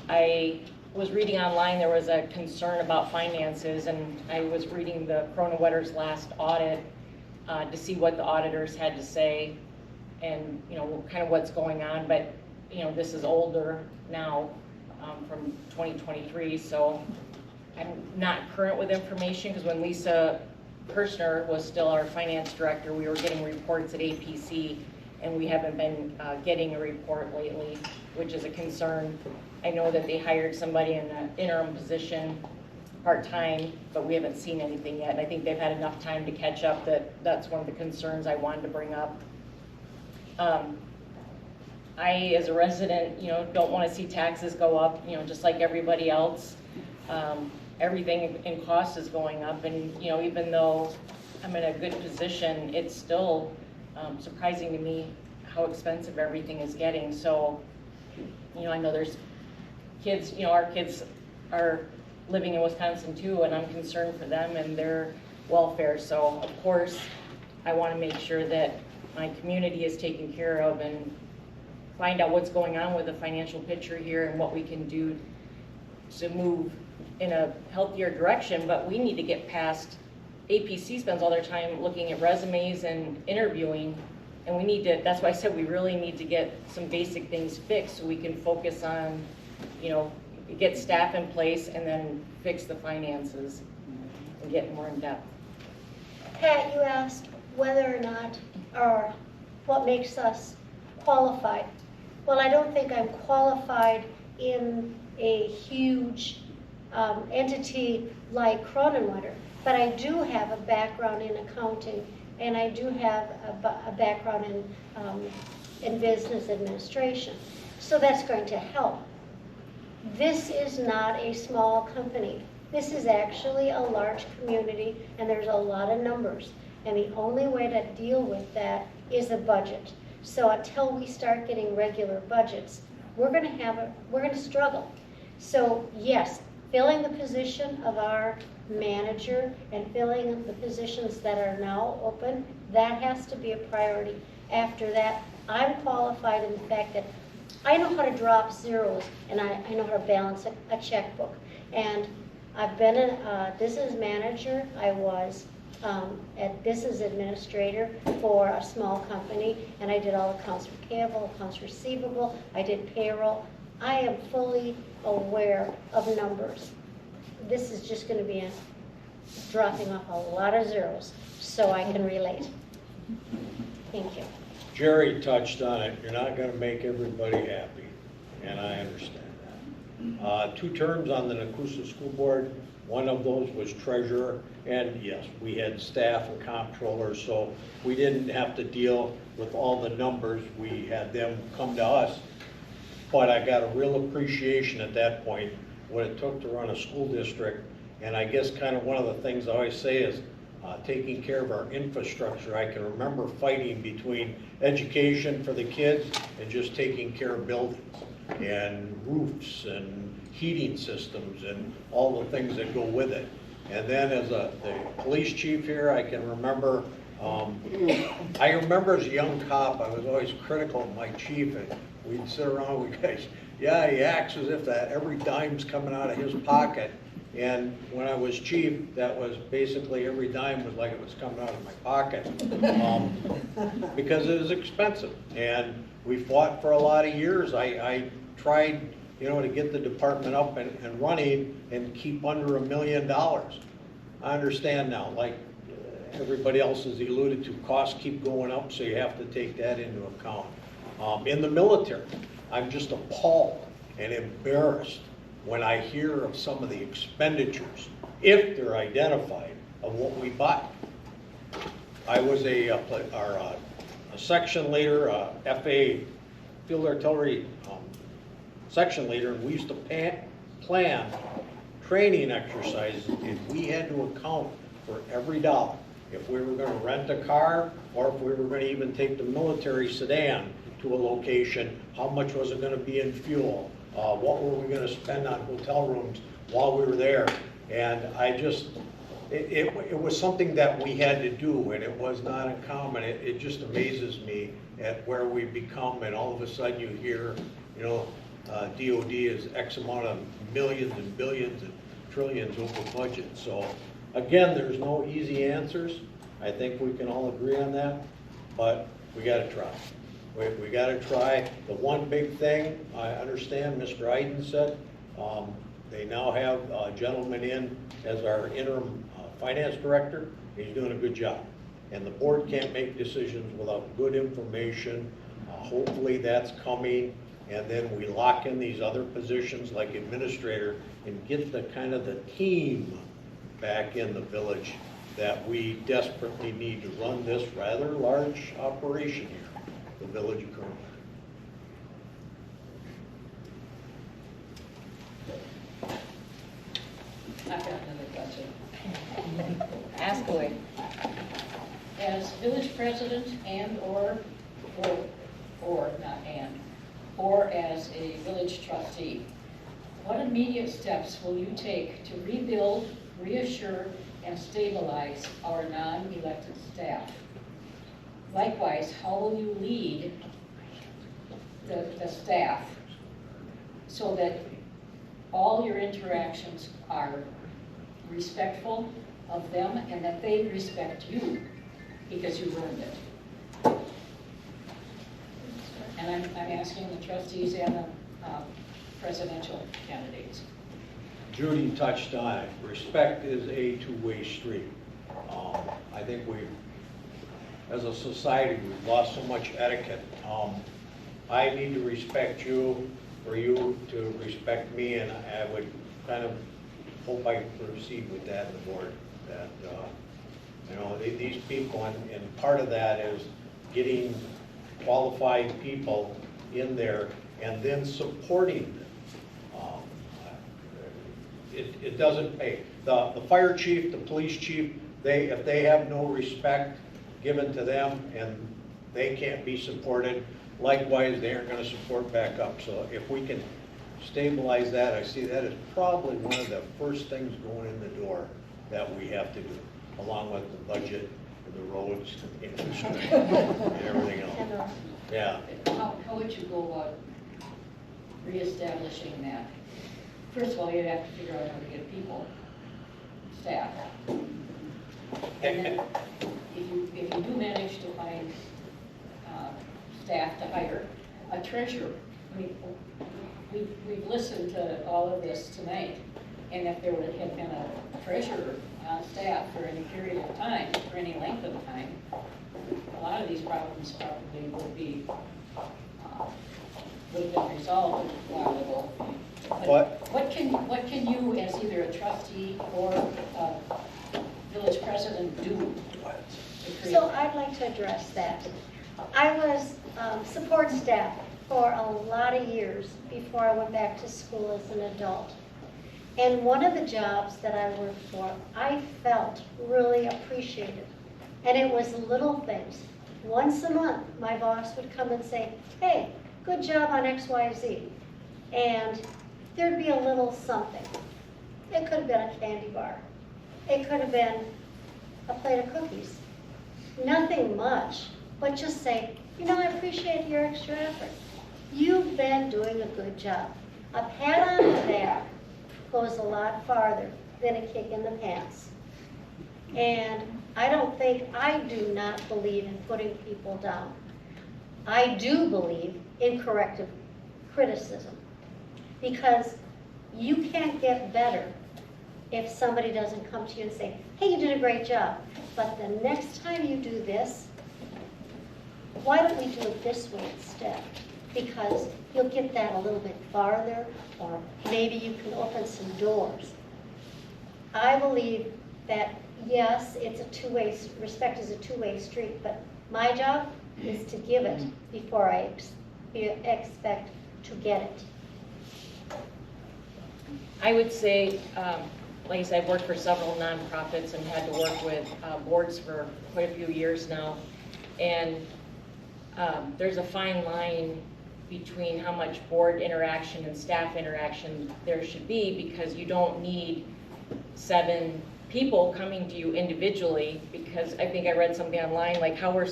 I was reading online, there was a concern about finances, and I was reading the Kronenwetter's last audit to see what the auditors had to say and, you know, kind of what's going on. But, you know, this is older now from 2023, so I'm not current with information, because when Lisa Kirshner was still our finance director, we were getting reports at APC, and we haven't been getting a report lately, which is a concern. I know that they hired somebody in an interim position part-time, but we haven't seen anything yet. And I think they've had enough time to catch up that that's one of the concerns I wanted to bring up. I, as a resident, you know, don't want to see taxes go up, you know, just like everybody else. Everything in cost is going up, and, you know, even though I'm in a good position, it's still surprising to me how expensive everything is getting. So, you know, I know there's kids, you know, our kids are living in Wisconsin too, and I'm concerned for them and their welfare. So, of course, I want to make sure that my community is taken care of and find out what's going on with the financial picture here and what we can do to move in a healthier direction. But we need to get past, APC spends all their time looking at resumes and interviewing, and we need to, that's why I said we really need to get some basic things fixed so we can focus on, you know, get staff in place and then fix the finances and get more in depth. Pat, you asked whether or not, or what makes us qualified. Well, I don't think I'm qualified in a huge entity like Kronenwetter, but I do have a background in accounting, and I do have a background in business administration. So that's going to help. This is not a small company. This is actually a large community, and there's a lot of numbers. And the only way to deal with that is a budget. So until we start getting regular budgets, we're going to struggle. So yes, filling the position of our manager and filling the positions that are now open, that has to be a priority. After that, I'm qualified in the fact that I know how to drop zeros, and I know how to balance a checkbook. And I've been a business manager. I was a business administrator for a small company, and I did all accounts payable, accounts receivable, I did payroll. I am fully aware of numbers. This is just going to be dropping off a lot of zeros, so I can relate. Thank you. Jerry touched on it. You're not going to make everybody happy, and I understand that. 2 terms on the Nacusa School Board. One of those was treasurer, and yes, we had staff and comptrollers, so we didn't have to deal with all the numbers. We had them come to us. But I got a real appreciation at that point what it took to run a school district. And I guess kind of one of the things I always say is taking care of our infrastructure. I can remember fighting between education for the kids and just taking care of buildings and roofs and heating systems and all the things that go with it. And then as the police chief here, I can remember, I remember as a young cop, I was always critical of my chief, and we'd sit around with guys, yeah, he acts as if that every dime's coming out of his pocket. And when I was chief, that was basically every dime was like it was coming out of my pocket, because it was expensive. And we fought for a lot of years. I tried, you know, to get the department up and running and keep under $1 million. I understand now, like everybody else has alluded to, costs keep going up, so you have to take that into account. In the military, I'm just appalled and embarrassed when I hear of some of the expenditures, if they're identified, of what we buy. I was a section leader, FA field artillery section leader, and we used to plan training exercises, and we had to account for every dollar. If we were going to rent a car, or if we were going to even take the military sedan to a location, how much was it going to be in fuel? What were we going to spend on hotel rooms while we were there? And I just, it was something that we had to do, and it was not uncommon. It just amazes me at where we've become, and all of a sudden you hear, you know, DOD is X amount of millions and billions and trillions over budget. So again, there's no easy answers. I think we can all agree on that, but we got to try. We got to try. The one big thing, I understand Mr. Iden said, they now have a gentleman in as our interim finance director. He's doing a good job. And the board can't make decisions without good information. Hopefully that's coming. And then we lock in these other positions like administrator and get the kind of the team back in the village that we desperately need to run this rather large operation here. The village of Kronenwetter. I've got another question. Ask away. As village president or not and, or as a village trustee, what immediate steps will you take to rebuild, reassure, and stabilize our non-elected staff? Likewise, how will you lead the staff so that all your interactions are respectful of them and that they respect you because you've earned it? And I'm asking the trustees and the presidential candidates. Judy touched on it. Respect is a two-way street. I think as a society, we've lost so much etiquette. I need to respect you for you to respect me, and I would kind of hope I proceed with that in the board. That you know, these people, and part of that is getting qualified people in there and then supporting them. It doesn't pay. The fire chief, the police chief, if they have no respect given to them and they can't be supported, likewise they aren't going to support back up. So if we can stabilize that, I see that as probably one of the first things going in the door that we have to do, along with the budget and the roads and the infrastructure and everything else. Yeah. How would you go about reestablishing that? First of all, you'd have to figure out how to get people, staff. And then if you do manage to find staff to hire, a treasurer. I mean, we've listened to all of this tonight, and if there had been a treasurer on staff for any period of time, for any length of time, a lot of these problems probably would have been resolved a while ago. What can you, as either a trustee or village president, do? to create- So I'd like to address that. I was support staff for a lot of years before I went back to school as an adult. And one of the jobs that I worked for, I felt really appreciated. And it was little things. Once a month, my boss would come and say, hey, good job on XYZ. And there'd be a little something. It could have been a candy bar. It could have been a plate of cookies. Nothing much, but just say, you know, I appreciate your extra effort. You've been doing a good job. A pat on the back goes a lot farther than a kick in the pants. And I do not believe in putting people down. I do believe in corrective criticism, because you can't get better if somebody doesn't come to you and say, hey, you did a great job, but the next time you do this, why don't we do it this way instead? Because you'll get that a little bit farther, or maybe you can open some doors. I believe that, yes, it's a two-way, respect is a two-way street, but my job is to give it before I expect to get it. I would say, like I said, I've worked for several nonprofits and had to work with boards for quite a few years now. And there's a fine line between how much board interaction and staff interaction there should be, because you don't need 7 people coming to you individually, because I think I read something online, like how are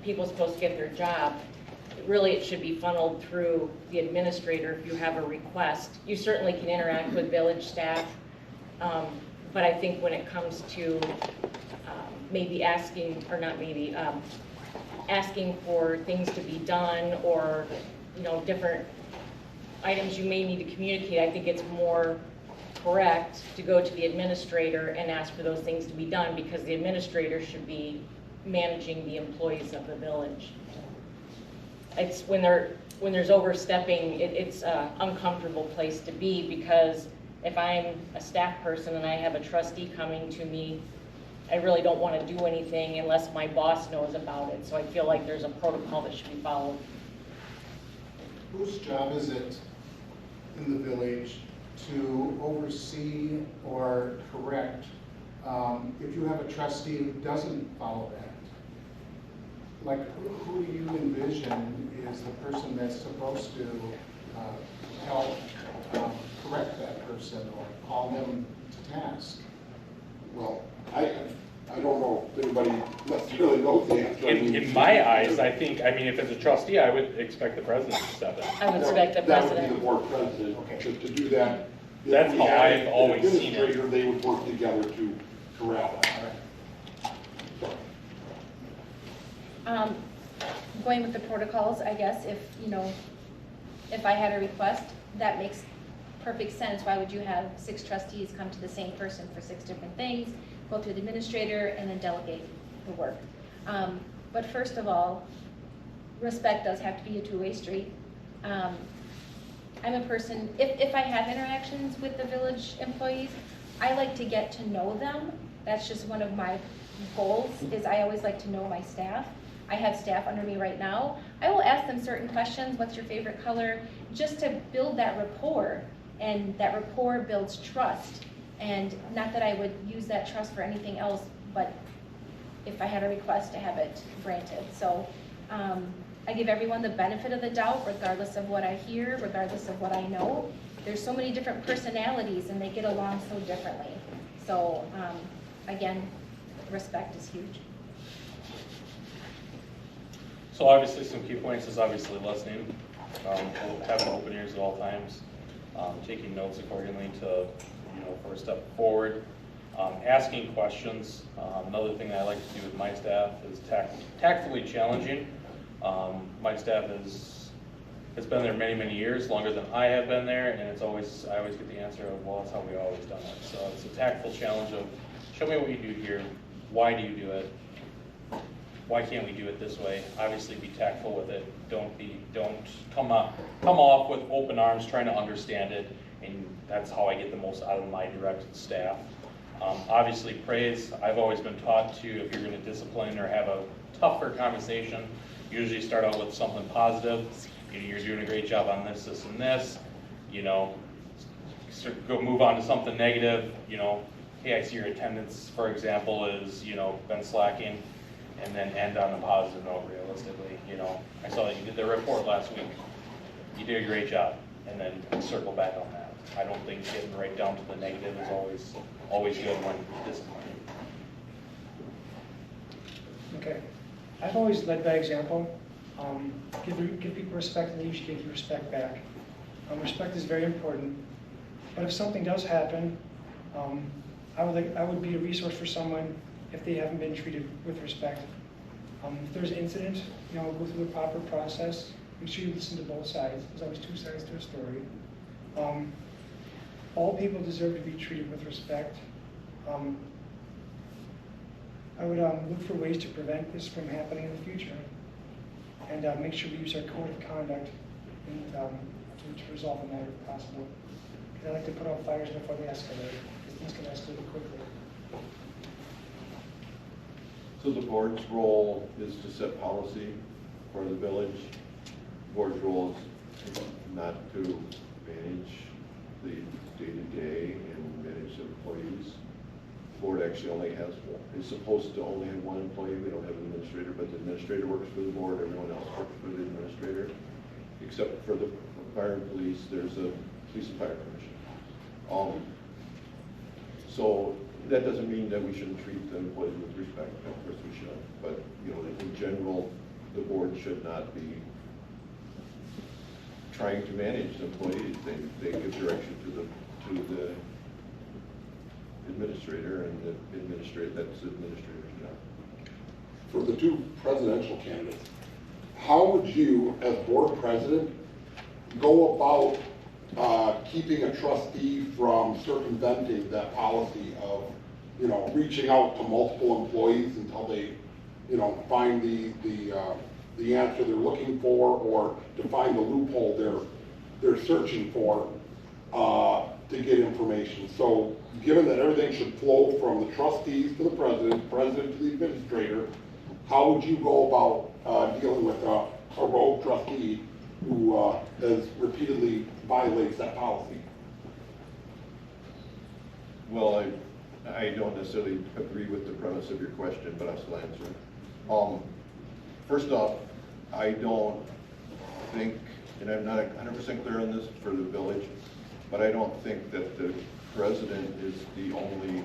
people supposed to get their job? Really, it should be funneled through the administrator if you have a request. You certainly can interact with village staff, but I think when it comes to maybe asking, or not maybe, asking for things to be done, or different items you may need to communicate, I think it's more correct to go to the administrator and ask for those things to be done, because the administrator should be managing the employees of the village. It's when there's overstepping, it's an uncomfortable place to be, because if I'm a staff person and I have a trustee coming to me, I really don't want to do anything unless my boss knows about it. So I feel like there's a protocol that should be followed. Whose job is it in the village to oversee or correct if you have a trustee who doesn't follow that? Like, who do you envision is the person that's supposed to help correct that person or call them to task? Well, I don't know if anybody necessarily knows the answer. In my eyes, I think, if it's a trustee, I would expect the president to step in. I would expect the That would be president. the board president to do that. That's If how we had I've always an seen it. administrator, they would work together to corral that. Going with the protocols, I guess, if I had a request, that makes perfect sense. Why would you have 6 trustees come to the same person for 6 different things, go through the administrator, and then delegate the work? But first of all, respect does have to be a two-way street. I'm a person, if I have interactions with the village employees, I like to get to know them. That's just one of my goals, is I always like to know my staff. I have staff under me right now. I will ask them certain questions, what's your favorite color, just to build that rapport, and that rapport builds trust. And not that I would use that trust for anything else, but if I had a request to have it granted. So I give everyone the benefit of the doubt, regardless of what I hear, regardless of what I know. There's so many different personalities and they get along so differently. So again, respect is huge. So obviously some key points is obviously listening, having open ears at all times, taking notes accordingly to, for a step forward, asking questions. Another thing that I like to do with my staff is tactfully challenging. My staff has been there many, many years, longer than I have been there, and I always get the answer of, well, that's how we always done it. So it's a tactful challenge of, show me what you do here, why do you do it? Why can't we do it this way? Obviously be tactful with it. Don't come off with open arms trying to understand it and that's how I get the most out of my direct staff. Obviously, praise, I've always been taught to, if you're going to discipline or have a tougher conversation, usually start out with something positive. You know, you're doing a great job on this, this, and this. You know, go move on to something negative. You know, hey, I see your attendance, for example, is, you know, been slacking, and then end on a positive note. Realistically, you know, I saw that you did the report last week. You did a great job, and then circle back on that. I don't think getting right down to the negative is always good when disciplining. Okay. I've always led by example. Give people respect, and they usually give you respect back. Respect is very important. But if something does happen, I would be a resource for someone if they haven't been treated with respect. If there's an incident, you know, go through the proper process. Make sure you listen to both sides. There's always two sides to a story. All people deserve to be treated with respect. I would look for ways to prevent this from happening in the future, and make sure we use our code of conduct and, to resolve the matter if possible. Because I like to put out fires before they escalate, because things can escalate quickly. So the board's role is to set policy for the village. The board's role is not to manage the day-to-day and manage employees. The board actually only has one. It's supposed to only have one employee. We don't have an administrator, but the administrator works for the board. Everyone else works for the administrator. Except for the fire and police, there's a police and fire commission. So that doesn't mean that we shouldn't treat the employees with respect. Of course we should. But, you know, in general, the board should not be trying to manage the employees. They give direction to the administrator, and that's the administrator's job. For the two presidential candidates, how would you, as board president, go about keeping a trustee from circumventing that policy of, you know, reaching out to multiple employees until they, you know, find the answer they're looking for, or to find the loophole they're searching for to get information? So given that everything should flow from the trustees to the president to the administrator, how would you go about dealing with a rogue trustee who has repeatedly violates that policy? Well, I don't necessarily agree with the premise of your question, but I'll still answer it. First off, I don't think, and I'm not 100% clear on this for the village, but I don't think that the president is the only,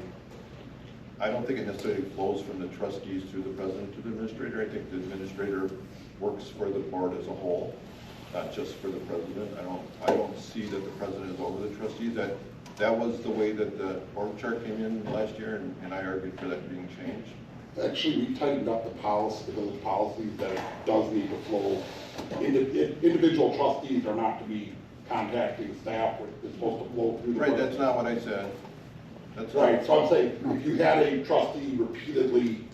I don't think it necessarily flows from the trustees to the president to the administrator. I think the administrator works for the board as a whole, not just for the president. I don't see that the president is over the trustees. That was the way that the org chart came in last year, and I argued for that being changed. Actually, we tightened up the village policies that it does need to flow. Individual trustees are not to be contacting staff. It's supposed to flow through the Right, that's not what I said. That's right, so I'm saying, if you had a trustee repeatedly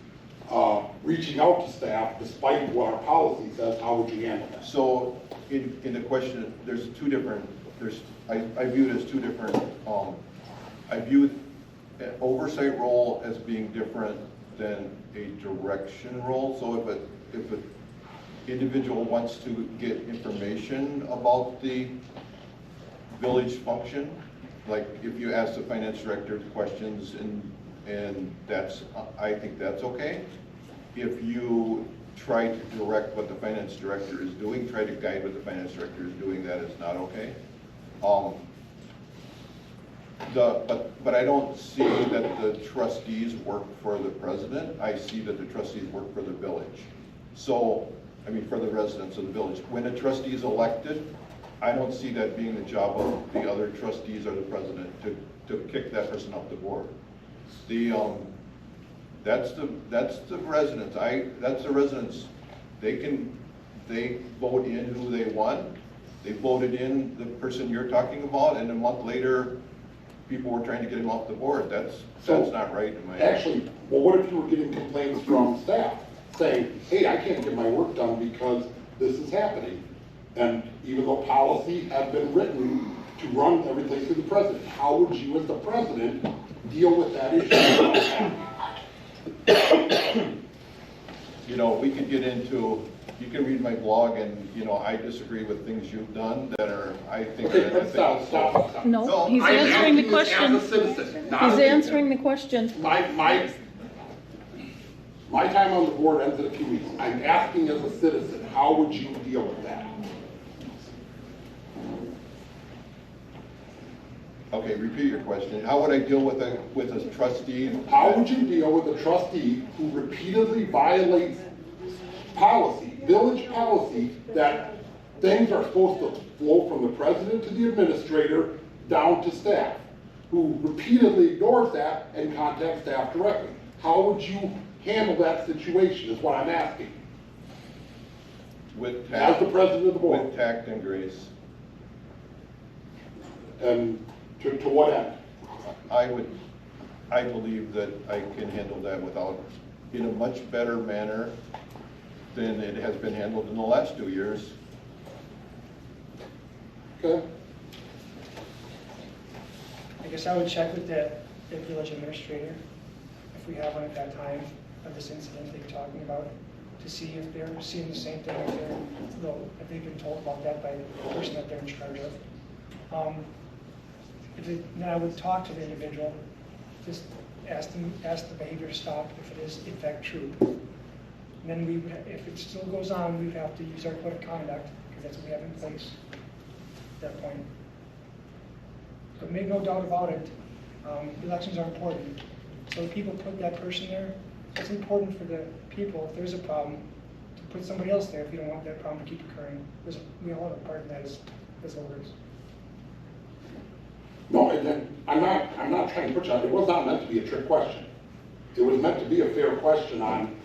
reaching out to staff despite what our policy says, how would you handle that? So, in the question, there's two different, I view it as two different, I view an oversight role as being different than a direction role. So if an individual wants to get information about the village function, like if you ask the finance director questions and that's, I think that's okay. If you try to direct what the finance director is doing, try to guide what the finance director is doing, that is not okay. But I don't see that the trustees work for the president. I see that the trustees work for the village. So, I mean, for the residents of the village. When a trustee is elected, I don't see that being the job of the other trustees or the president to kick that person off the board. That's the residents. That's the residents. They vote in who they want. They voted in the person you're talking about, and a month later, people were trying to get him off the board. That's not right in my opinion. Actually, well, what if you were getting complaints from staff saying, hey, I can't get my work done because this is happening? And even though policy had been written to run everything through the president. How would you, as the president, deal with that issue? You know, we could get into, you can read my blog, and, you know, I disagree with things you've done that are, I think. Okay, but stop. No, he's answering the question. He's answering the question. My time on the board ends in a few weeks. I'm asking as a citizen, how would you deal with that? Okay, repeat your question. How would I deal with a trustee? How would you deal with a trustee who repeatedly violates policy, village policy, that things are supposed to flow from the president to the administrator down to staff, who repeatedly ignores that and contacts staff directly? How would you handle that situation is what I'm asking. With tact, as the president of the board. With tact and grace. And to what end? I believe that I can handle that in a much better manner than it has been handled in the last 2 years. Okay. I guess I would check with the village administrator, if we have one at that time, of this incident that you're talking about, to see if they're seeing the same thing, if they've been told about that by the person that they're in charge of. Then I would talk to the individual, just ask the behavior to stop if it is in fact true. And then we would, if it still goes on, we would have to use our code of conduct, because that's what we have in place at that point. But make no doubt about it, elections are important. So if people put that person there, it's important for the people, if there's a problem, to put somebody else there if you don't want that problem to keep occurring. We all have a part in that as voters. No, I'm not trying to put you on. It was not meant to be a trick question. It was meant to be a fair question on,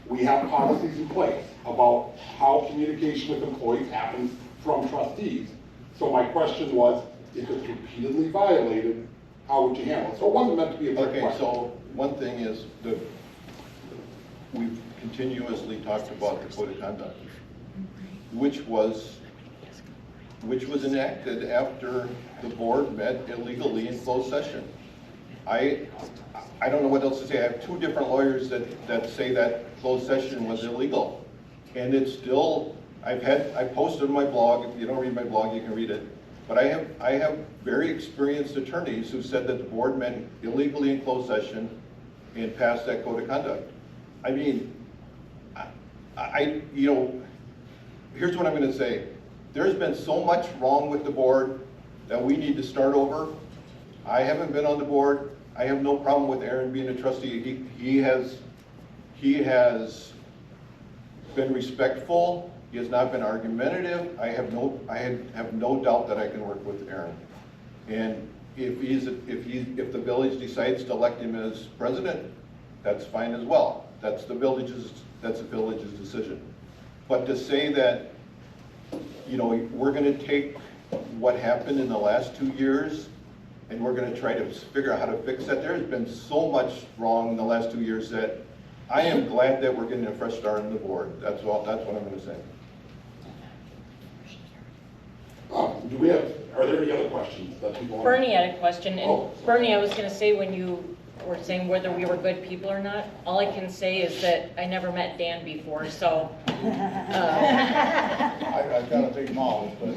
we have policies in place about how communication with employees happens from trustees. So my question was, if it's repeatedly violated, how would you handle it? So it wasn't meant to be a trick question. Okay, so one thing is we've continuously talked about the code of conduct, which was enacted after the board met illegally in closed session. I don't know what else to say. I have two different lawyers that say that closed session was illegal. And it's still, I posted on my blog. If you don't read my blog, you can read it. But I have very experienced attorneys who said that the board met illegally in closed session and passed that code of conduct. I mean, you know, here's what I'm going to say. There's been so much wrong with the board that we need to start over. I haven't been on the board. I have no problem with Aaron being a trustee. He has been respectful. He has not been argumentative. I have no doubt that I can work with Aaron. And if the village decides to elect him as president, that's fine as well. That's the village's decision. But to say that, you know, we're going to take what happened in the last 2 years and we're going to try to figure out how to fix that. There's been so much wrong in the last 2 years that I am glad that we're getting a fresh start on the board. That's what I'm going to say. Are there any other questions that people want? Bernie had a question, and Bernie, I was going to say, when you were saying whether we were good people or not, all I can say is that I never met Dan before, so. I've got a big mouth, but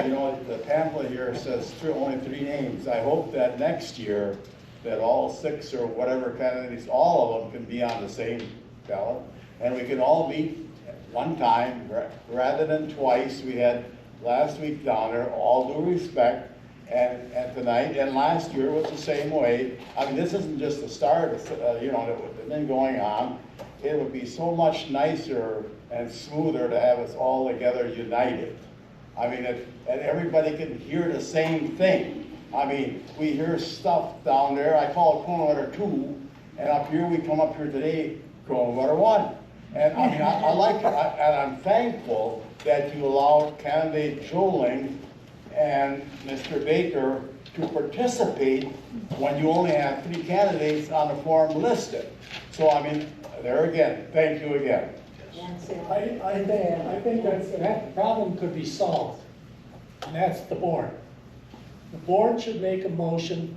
you know, the pamphlet here says only 3 names. I hope that next year that all 6 or whatever candidates, all of them can be on the same ballot, and we can all meet at one time rather than twice. We had last week down there, all due respect, and tonight and last year was the same way. I mean, this isn't just the start of, you know, it would have been going on. It would be so much nicer and smoother to have us all together united. I mean, and everybody can hear the same thing. I mean, we hear stuff down there, I call it Kronenwetter 2, and up here, we come up here today, Kronenwetter 1. And I mean, I like it, and I'm thankful that you allowed candidate Joling and Mr. Baker to participate when you only have 3 candidates on the form listed. So I mean, there again, thank you again. I think that problem could be solved, and that's the board. the board should make a motion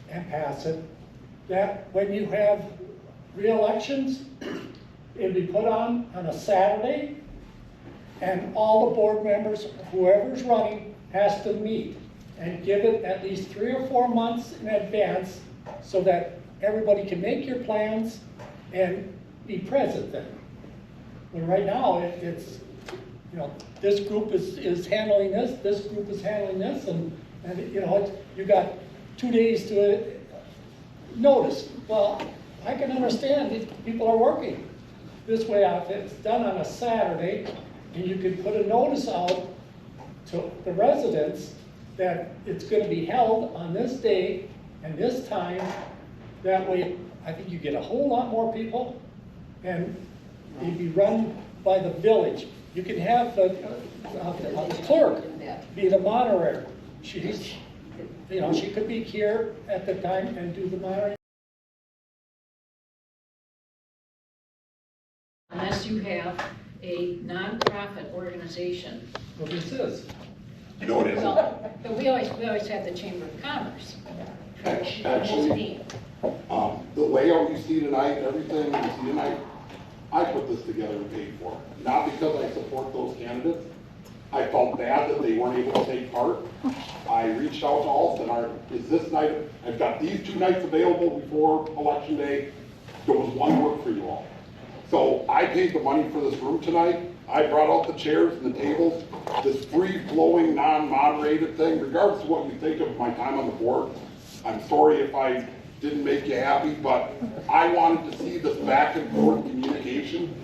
and pass it, that when you have re-elections, it'd be put on a Saturday, and all the board members, whoever's running, has to meet and give it at least 3 or 4 months in advance so that everybody can make your plans and be present then. But right now, it's, you know, this group is handling this group is handling this, and you know, you got 2 days to notice. Well, I can understand if people are working this way out. If it's done on a Saturday, and you can put a notice out to the residents that it's going to be held on this day and this time, that way I think you get a whole lot more people, and it'd be run by the village. You can have the clerk be the moderator. She's, you know, she could be here at the time and do the moderator. Unless you have a nonprofit organization. Well, this is. No, it isn't. Well, but we always have the Chamber of Commerce. Actually, the layout you see tonight, everything you see tonight, I put this together and paid for it. Not because I support those candidates. I felt bad that they weren't able to take part. I reached out to all, said, is this night, I've got these 2 nights available before Election Day. There was one work for you all. So I paid the money for this room tonight. I brought out the chairs and the tables, this free-flowing, non-moderated thing, regardless of what you think of my time on the board. I'm sorry if I didn't make you happy, but I wanted to see this back and forth communication.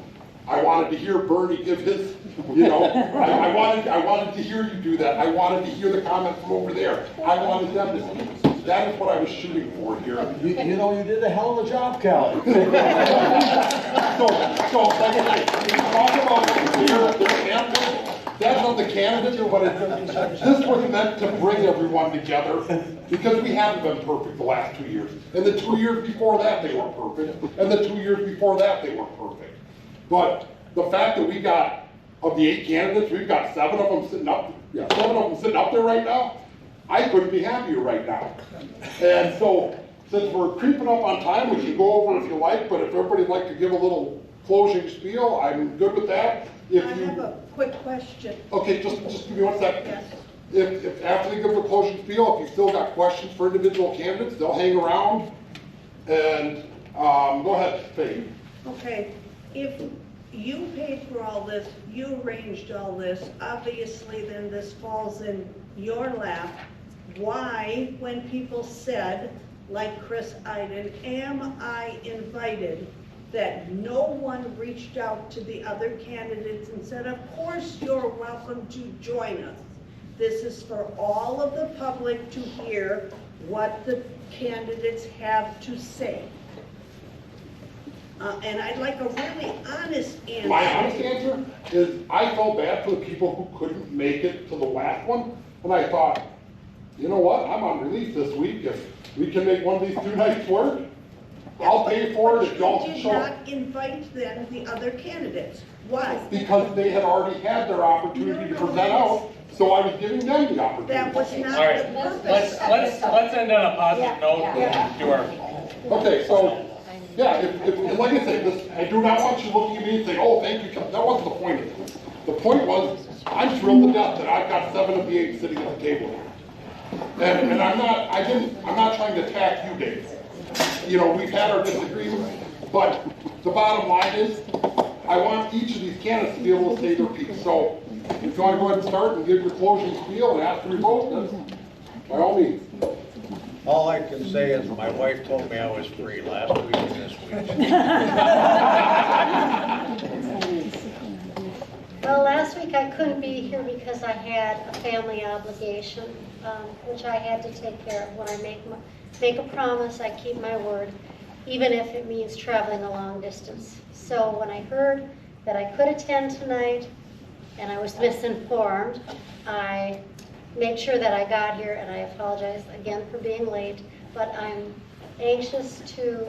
I wanted to hear Bernie give his, you know, I wanted to hear you do that. I wanted to hear the comment from over there. I wanted them to speak. That is what I was shooting for here. You know, you did a hell of a job, Cal. So like I said, we talk about the candidates. That's not the candidates, but this was meant to bring everyone together because we haven't been perfect the last 2 years. And the 2 years before that, they weren't perfect. And the 2 years before that, they weren't perfect. But the fact that we got, of the 8 candidates, we've got 7 of them sitting up, 7 of them sitting up there right now, I couldn't be happier right now. And so, since we're creeping up on time, we can go over if you like, but if everybody'd like to give a little closing spiel, I'm good with that. If I have a quick question. Okay, just give me 1 second. Yes. If after they give the closing spiel, if you still got questions for individual candidates, they'll hang around. And go ahead, Faye. Okay, if you paid for all this, you arranged all this, obviously then this falls in your lap. Why, when people said, like Chris Iden, am I invited, that no one reached out to the other candidates and said, of course you're welcome to join us. This is for all of the public to hear what the candidates have to say. And I'd like a really honest answer. My honest answer is I felt bad for the people who couldn't make it to the last one. And I thought, you know what, I'm on release this week. If we can make one of these 2 nights work, I'll pay for it if y'all can show up. You did not invite then the other candidates. Why? Because they had already had their opportunity to present out, so I was giving them the opportunity. That was not All right, the purpose. let's end on a positive note and do our. Okay, so, yeah, if like I said, this, I do not want you looking at me and saying, oh, thank you, that wasn't the point of it. The point was, I'm thrilled to death that I've got 7 of the 8 sitting at the table here. And I'm not trying to attack you, Dave. You know, we've had our disagreements, but the bottom line is, I want each of these candidates to be able to say their piece. So, if you want to go ahead and start and give your closing spiel and ask for your vote, then by all means. All I can say is my wife told me I was free last week and this week. Well, last week I couldn't be here because I had a family obligation, which I had to take care of. When I make a promise, I keep my word, even if it means traveling a long distance. So when I heard that I could attend tonight and I was misinformed, I made sure that I got here, and I apologize again for being late, but I'm anxious to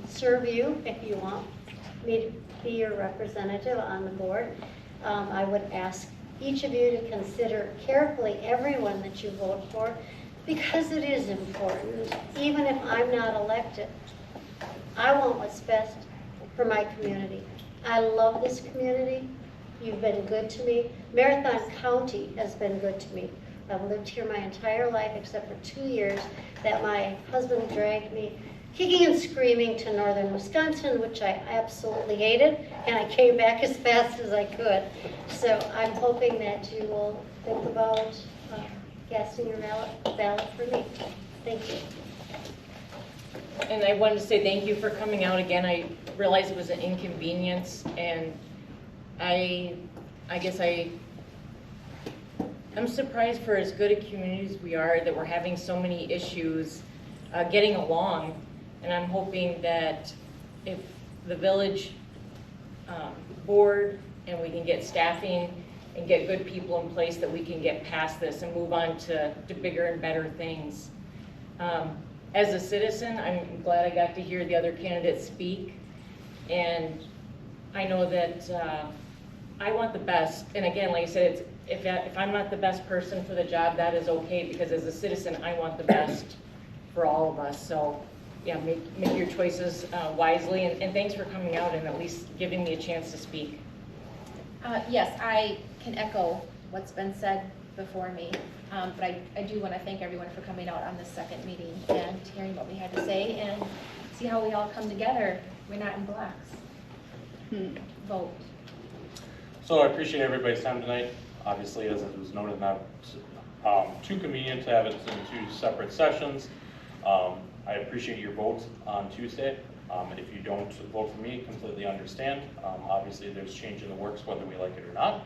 serve you if you want me to be your representative on the board. I would ask each of you to consider carefully everyone that you vote for, because it is important, even if I'm not elected. I want what's best for my community. I love this community. You've been good to me. Marathon County has been good to me. I've lived here my entire life except for 2 years that my husband dragged me kicking and screaming to northern Wisconsin, which I absolutely hated, and I came back as fast as I could. So I'm hoping that you will think about casting your ballot for me. Thank you. And I wanted to say thank you for coming out again. I realized it was an inconvenience, and I guess I'm surprised for as good a community as we are that we're having so many issues getting along. And I'm hoping that if the village board and we can get staffing and get good people in place, that we can get past this and move on to bigger and better things. As a citizen, I'm glad I got to hear the other candidates speak. And I know that I want the best. And again, like I said, if I'm not the best person for the job, that is okay, because as a citizen, I want the best for all of us. So yeah, make your choices wisely, and thanks for coming out and at least giving me a chance to speak. Yes, I can echo what's been said before me, but I do want to thank everyone for coming out on this second meeting and hearing what we had to say and see how we all come together. We're not in blocks. Vote. So I appreciate everybody's time tonight. Obviously, as it was noted, not too convenient to have it in 2 separate sessions. I appreciate your vote on Tuesday. And if you don't vote for me, completely understand. Obviously, there's change in the works whether we like it or not.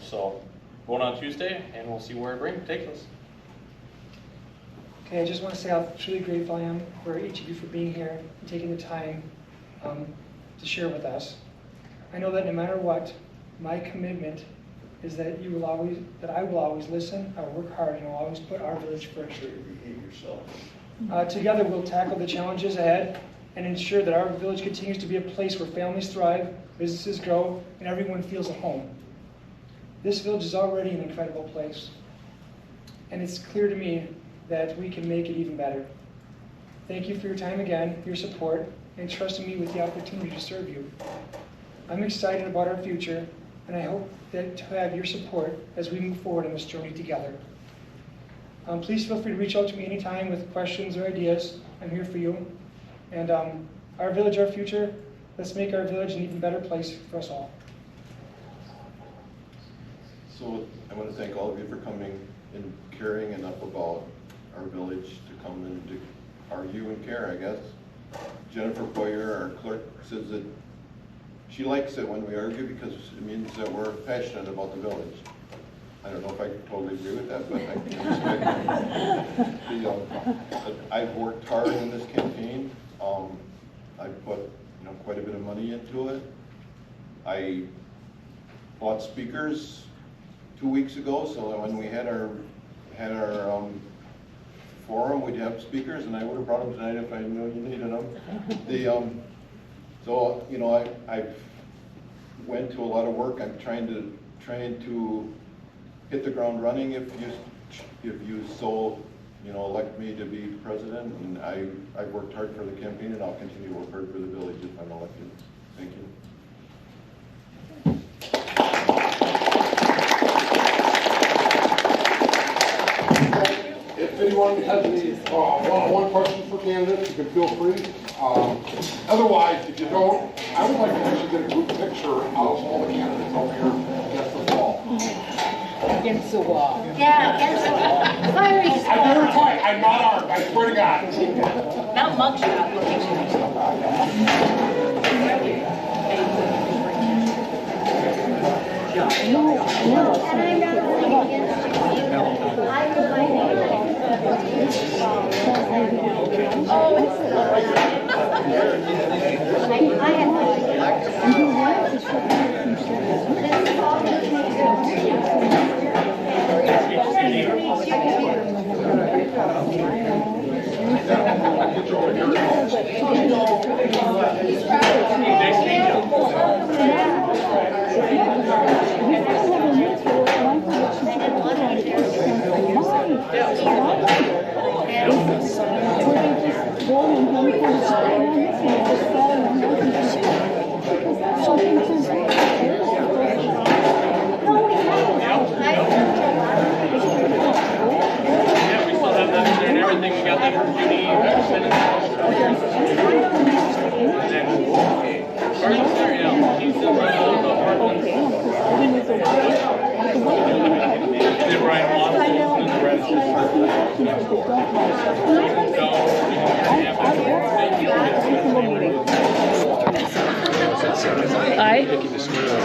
So vote on Tuesday, and we'll see where it takes us. Okay, I just want to say how truly grateful I am for each of you for being here and taking the time to share with us. I know that no matter what, my commitment is that I will always listen, I will work hard, and I will always put our village first. Together, we'll tackle the challenges ahead and ensure that our village continues to be a place where families thrive, businesses grow, and everyone feels at home. This village is already an incredible place, and it's clear to me that we can make it even better. Thank you for your time again, your support, and trusting me with the opportunity to serve you. I'm excited about our future, and I hope to have your support as we move forward on this journey together. Please feel free to reach out to me anytime with questions or ideas. I'm here for you. And our village, our future, let's make our village an even better place for us all. So I want to thank all of you for coming and caring enough about our village to come and to argue and care, I guess. Jennifer Boyer, our clerk, says that she likes it when we argue because it means that we're passionate about the village. I don't know if I totally agree with that, but I can respect it. I've worked hard in this campaign. I put quite a bit of money into it. I bought speakers 2 weeks ago, so that when we had our forum, we'd have speakers, and I would have brought them tonight if I knew you needed them. So I went to a lot of work. I'm trying to hit the ground running if you so elect me to be president, and I've worked hard for the campaign, and I'll continue to work hard for the village if I'm elected. Thank you. If anyone has any one-on-one questions for candidates, you can feel free. Otherwise, if you don't, I would like to actually get a group picture of all the candidates over here against the wall. Against the wall. Yeah, against the wall. Fiery I never fight. I'm not armed. I swear to God. Not mugshot. Yeah. Aye.